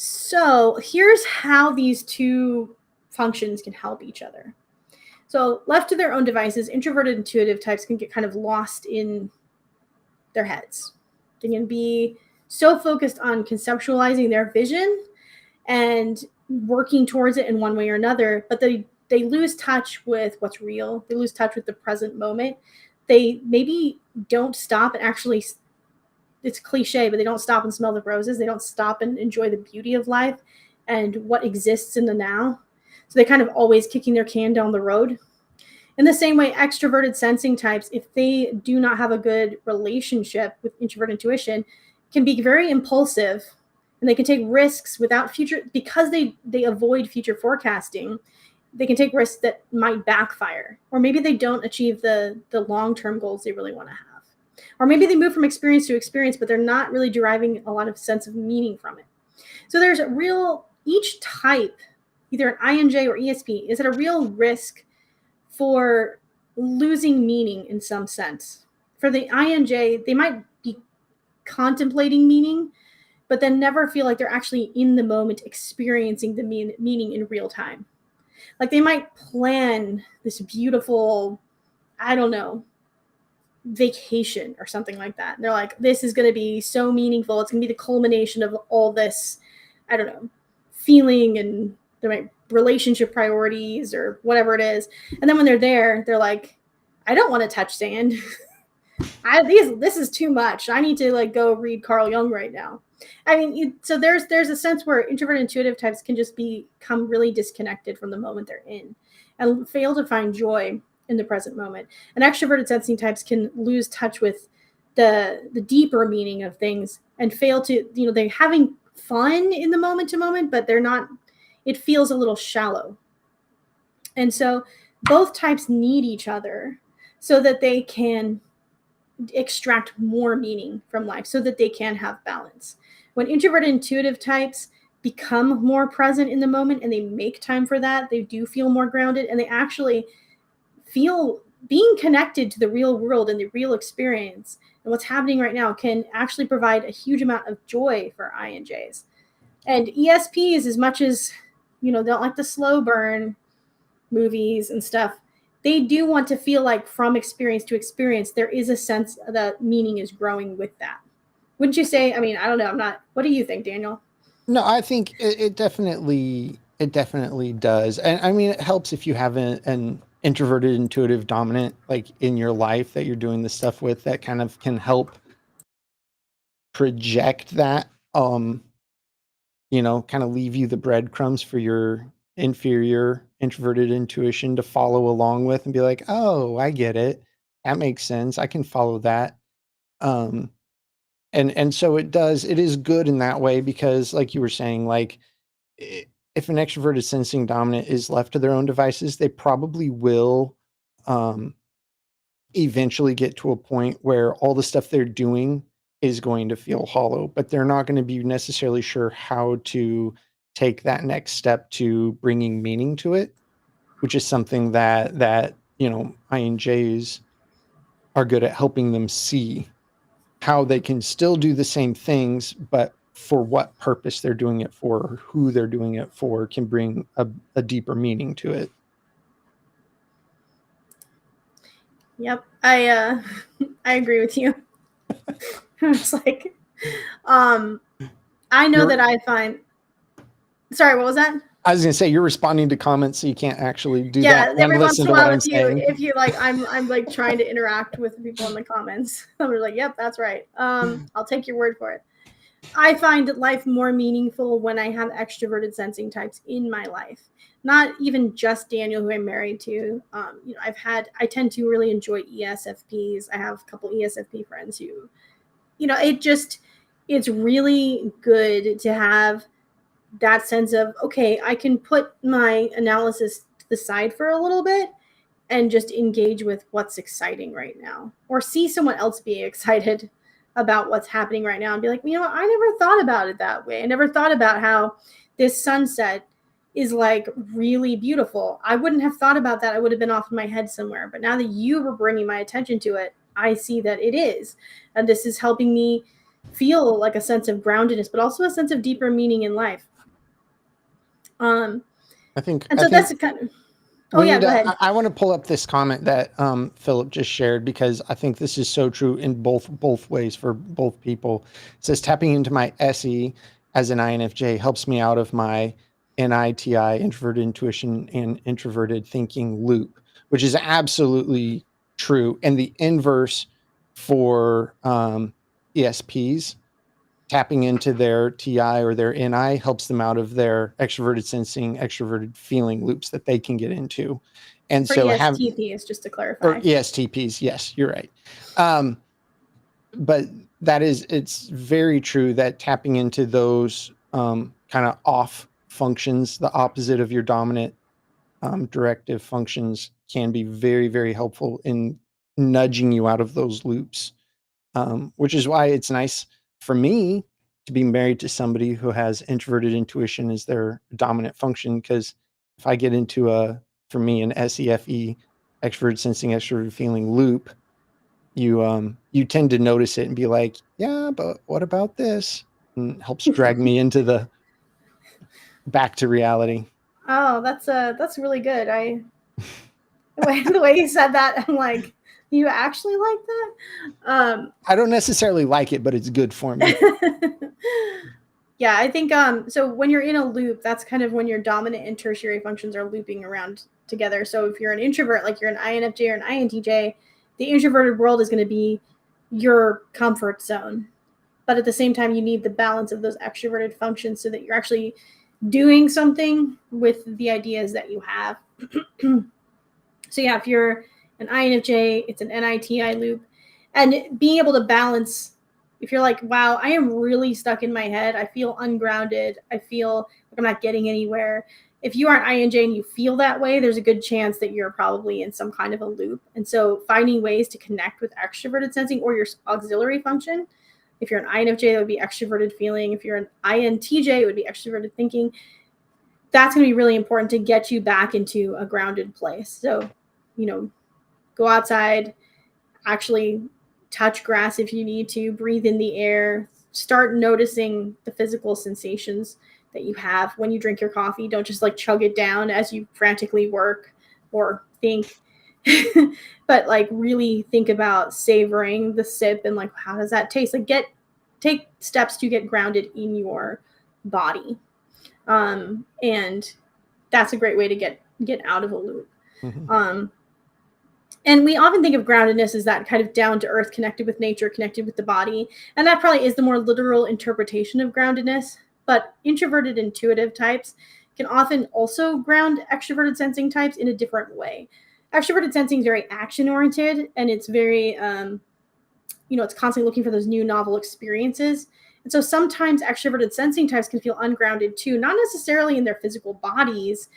So here's how these two functions can help each other. So left to their own devices, introverted intuitive types can get kind of lost in their heads. They can be so focused on conceptualizing their vision and working towards it in one way or another, but they lose touch with what's real. They lose touch with the present moment. They maybe don't stop and actually, it's cliche, but they don't stop and smell the roses. They don't stop and enjoy the beauty of life and what exists in the now. So they kind of always kicking their can down the road. In the same way, extroverted sensing types, if they do not have a good relationship with introvert intuition, can be very impulsive, and they can take risks without future, because they avoid future forecasting. They can take risks that might backfire, or maybe they don't achieve the long-term goals they really want to have, or maybe they move from experience to experience, but they're not really deriving a lot of sense of meaning from it. So there's a real, each type, either an INJ or ESP, is at a real risk for losing meaning in some sense. For the INJ, they might be contemplating meaning, but then never feel like they're actually in the moment experiencing the meaning in real time. Like they might plan this beautiful, I don't know, vacation or something like that. And they're like, this is going to be so meaningful. It's going to be the culmination of all this, I don't know, feeling and their relationship priorities or whatever it is. And then when they're there, they're like, I don't want to touch sand. This is too much. I need to like go read Carl Jung right now. I mean, so there's a sense where introvert intuitive types can just become really disconnected from the moment they're in and fail to find joy in the present moment. And extroverted sensing types can lose touch with the deeper meaning of things and fail to, they're having fun in the moment to moment, but they're not, it feels a little shallow. And so both types need each other so that they can extract more meaning from life, so that they can have balance. When introverted intuitive types become more present in the moment and they make time for that, they do feel more grounded, and they actually feel being connected to the real world and the real experience and what's happening right now can actually provide a huge amount of joy for INJs. And ESPs, as much as, don't like the slow burn movies and stuff, they do want to feel like from experience to experience, there is a sense that meaning is growing with that. Wouldn't you say? I mean, I don't know. What do you think, Daniel? No, I think it definitely does. And I mean, it helps if you have an introverted intuitive dominant like in your life that you're doing this stuff with, that kind of can help project that, kind of leave you the breadcrumbs for your inferior introverted intuition to follow along with and be like, oh, I get it. That makes sense. I can follow that. Um, and so it is good in that way, because like you were saying, like if an extroverted sensing dominant is left to their own devices, they probably will eventually get to a point where all the stuff they're doing is going to feel hollow, but they're not going to be necessarily sure how to take that next step to bringing meaning to it, which is something that INJs are good at helping them see how they can still do the same things, but for what purpose they're doing it for, or who they're doing it for, can bring a deeper meaning to it. Yep, I I agree with you. It's like, I know that I find. Sorry, what was that? I was going to say, you're responding to comments, so you can't actually do Yeah, that. every once in a while, if you like, I'm like trying to interact with people in the comments. I'm like, yep, that's right. I'll take your word for it. I find life more meaningful when I have extroverted sensing types in my life. Not even just Daniel, who I'm married to. I tend to really enjoy ESFPs. I have a couple ESFP friends who, it's really good to have that sense of, okay, I can put my analysis to the side for a little bit and just engage with what's exciting right now, or see someone else be excited about what's happening right now and be like, I never thought about it that way. I never thought about how this sunset is like really beautiful. I wouldn't have thought about that. I would have been off in my head somewhere. But now that you were bringing my attention to it, I see that it is. And this is helping me feel like a sense of groundedness, but also a sense of deeper meaning in life. I think, and so that's kind of. Oh yeah, go ahead. I want to pull up this comment that Philip just shared, because I think this is so true in both ways for both people. It says, tapping into my SE as an INFJ helps me out of my NITI, introverted intuition and introverted thinking loop, which is absolutely true. And the inverse for ESPs tapping into their TI or their NI helps them out of their extroverted sensing, extroverted feeling loops that they can get into. And For so ESTPs, just to or clarify. ESTPs, yes, you're right. But it's very true that tapping into those kind of off functions, the opposite of your dominant directive functions, can be very, very helpful in nudging you out of those loops. Which is why it's nice for me to be married to somebody who has introverted intuition as their dominant function. Because if I get into for me, an SEFE, extroverted sensing, extroverted feeling loop, you tend to notice it and be like, yeah, but what about this? And helps drag me into the back to reality. Oh, that's really good. The way you said that, I'm like, you actually like that? I don't necessarily like it, but it's good for me. Yeah, I think so when you're in a loop, that's kind of when your dominant and tertiary functions are looping around together. So if you're an introvert, like you're an INFJ or an INTJ, the introverted world is going to be your comfort zone. But at the same time, you need the balance of those extroverted functions so that you're actually doing something with the ideas that you have. So yeah, if you're an INFJ, it's an NITI loop. And being able to balance, if you're like, wow, I am really stuck in my head, I feel ungrounded, I feel like I'm not getting anywhere. If you are an INJ and you feel that way, there's a good chance that you're probably in some kind of a loop. And so finding ways to connect with extroverted sensing or your auxiliary function. If you're an INFJ, that would be extroverted feeling. If you're an INTJ, it would be extroverted thinking. That's going to be really important to get you back into a grounded place. So, go outside, actually touch grass if you need to, breathe in the air, start noticing the physical sensations that you have when you drink your coffee. Don't just like chug it down as you frantically work or think, but like really think about savoring the sip and like, how does that taste? Like take steps to get grounded in your body. And that's a great way to get out of a loop. Mm-hmm. And we often think of groundedness as that kind of down to earth, connected with nature, connected with the body. And that probably is the more literal interpretation of groundedness. But introverted intuitive types can often also ground extroverted sensing types in a different way. Extroverted sensing is very action oriented, and it's very, it's constantly looking for those new novel experiences. And so sometimes extroverted sensing types can feel ungrounded too, not necessarily in their physical bodies,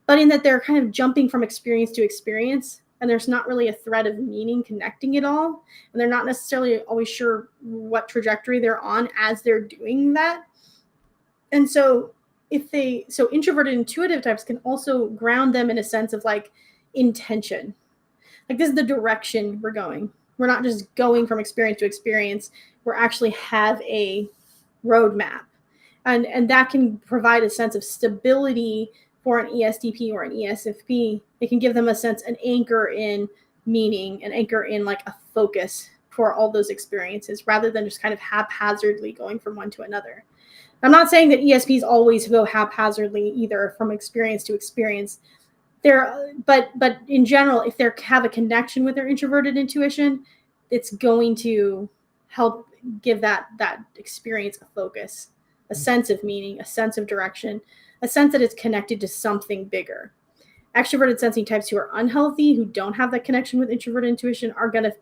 but in that they're kind of jumping from experience to experience, and there's not really a thread of meaning connecting it all. And they're not necessarily always sure what trajectory they're on as they're doing that. And so introverted intuitive types can also ground them in a sense of like intention. Like this is the direction we're going. We're not just going from experience to experience. We actually have a roadmap. And that can provide a sense of stability for an ESTP or an ESFP. It can give them a sense, an anchor in meaning, an anchor in like a focus for all those experiences rather than just kind of haphazardly going from one to another. I'm not saying that ESPs always go haphazardly either from experience to experience. But in general, if they have a connection with their introverted intuition, it's going to help give that experience a focus, a sense of meaning, a sense of direction, a sense that it's connected to something bigger. Extroverted sensing types who are unhealthy, who don't have that connection with introverted intuition, are going to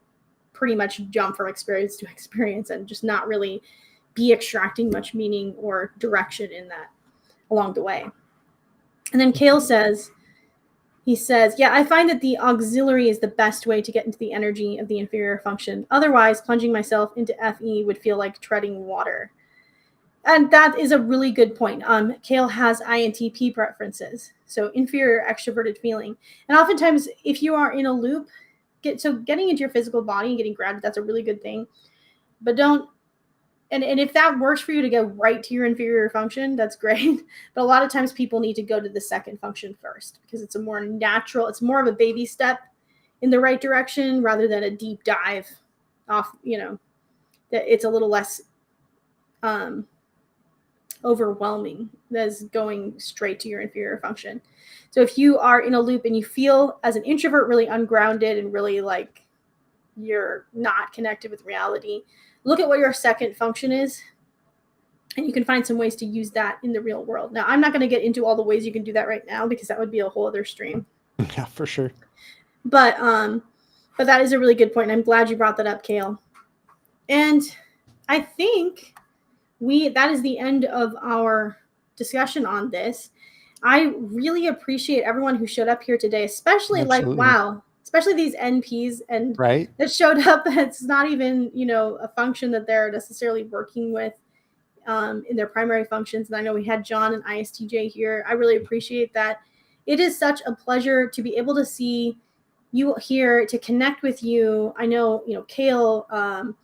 pretty much jump from experience to experience and just not really be extracting much meaning or direction in that along the way. And then Kale says, yeah, I find that the auxiliary is the best way to get into the energy of the inferior function. Otherwise, plunging myself into FE would feel like treading water. And that is a really good point. Kale has INTP preferences, so inferior extroverted feeling. And oftentimes, if you are in a loop, getting into your physical body and getting grounded, that's a really good thing. But don't, and if that works for you to go right to your inferior function, that's great. But a lot of times people need to go to the second function first because it's a more natural, it's more of a baby step in the right direction rather than a deep dive off, that it's a little less overwhelming as going straight to your inferior function. So if you are in a loop and you feel as an introvert really ungrounded and really like you're not connected with reality, look at what your second function is And you can find some ways to use that in the real world. Now, I'm not going to get into all the ways you can do that right now because that would be a whole other stream. Yeah, for sure. But that is a really good point, and I'm glad you brought that up, Kale. And I think that is the end of our discussion on this. I really appreciate everyone who showed up here today, especially especially these NPs and right that showed up. It's not even, a function that they're necessarily working with in their primary functions. And I know we had John and ISTJ here. I really appreciate that. It is such a pleasure to be able to see you here, to connect with you. I know, Kale,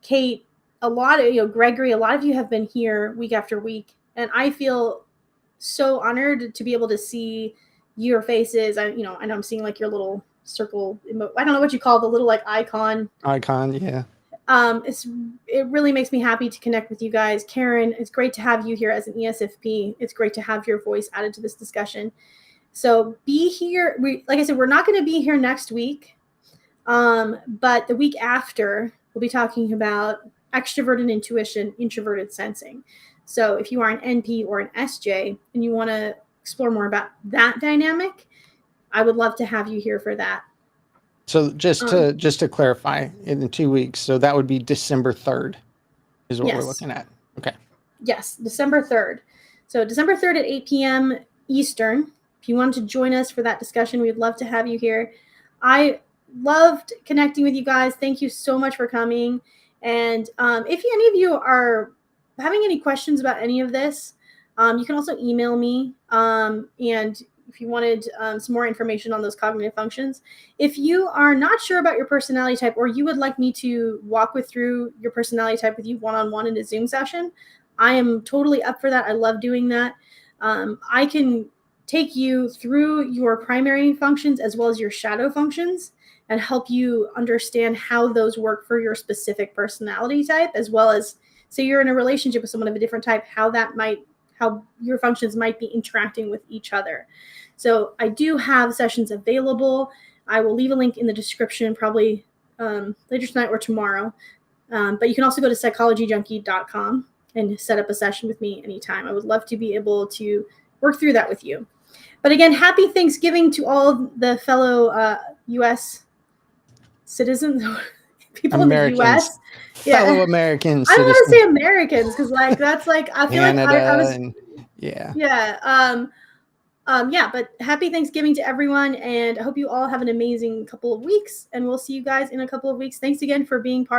Kate, a lot of, Gregory, a lot of you have been here week after week. And I feel so honored to be able to see your faces. I know I'm seeing like your little circle. I don't know what you call the little like icon. Yeah. It really makes me happy to connect with you guys. Karen, it's great to have you here as an ESFP. It's great to have your voice added to this discussion. So be here. Like I said, we're not going to be here next week, but the week after, we'll be talking about extroverted intuition, introverted sensing. So if you are an NP or an SJ and you want to explore more about that dynamic, I would love to have you here for that. So just to clarify, in 2 weeks, so that would be December 3rd is what we're looking at. Okay. Yes, December 3rd. So December 3rd at 8 p.m. Eastern. If you wanted to join us for that discussion, we'd love to have you here. I loved connecting with you guys. Thank you so much for coming. And if any of you are having any questions about any of this, you can also email me. And if you wanted some more information on those cognitive functions. If you are not sure about your personality type, or you would like me to walk through your personality type with you one-on-one in a Zoom session, I am totally up for that. I love doing that. I can take you through your primary functions as well as your shadow functions and help you understand how those work for your specific personality type, as well as, say you're in a relationship with someone of a different type, how your functions might be interacting with each other. So I do have sessions available. I will leave a link in the description probably later tonight or tomorrow. But you can also go to psychologyjunkie.com and set up a session with me anytime. I would love to be able to work through that with you. But again, happy Thanksgiving to all the fellow U.S. citizens, people Americans, in the U.S. Fellow Americans. I don't want to say Americans because that's I feel Canada like I was. But happy Thanksgiving to everyone, and I hope you all have an amazing couple of weeks, and we'll see you guys in a couple of weeks. Thanks again for being part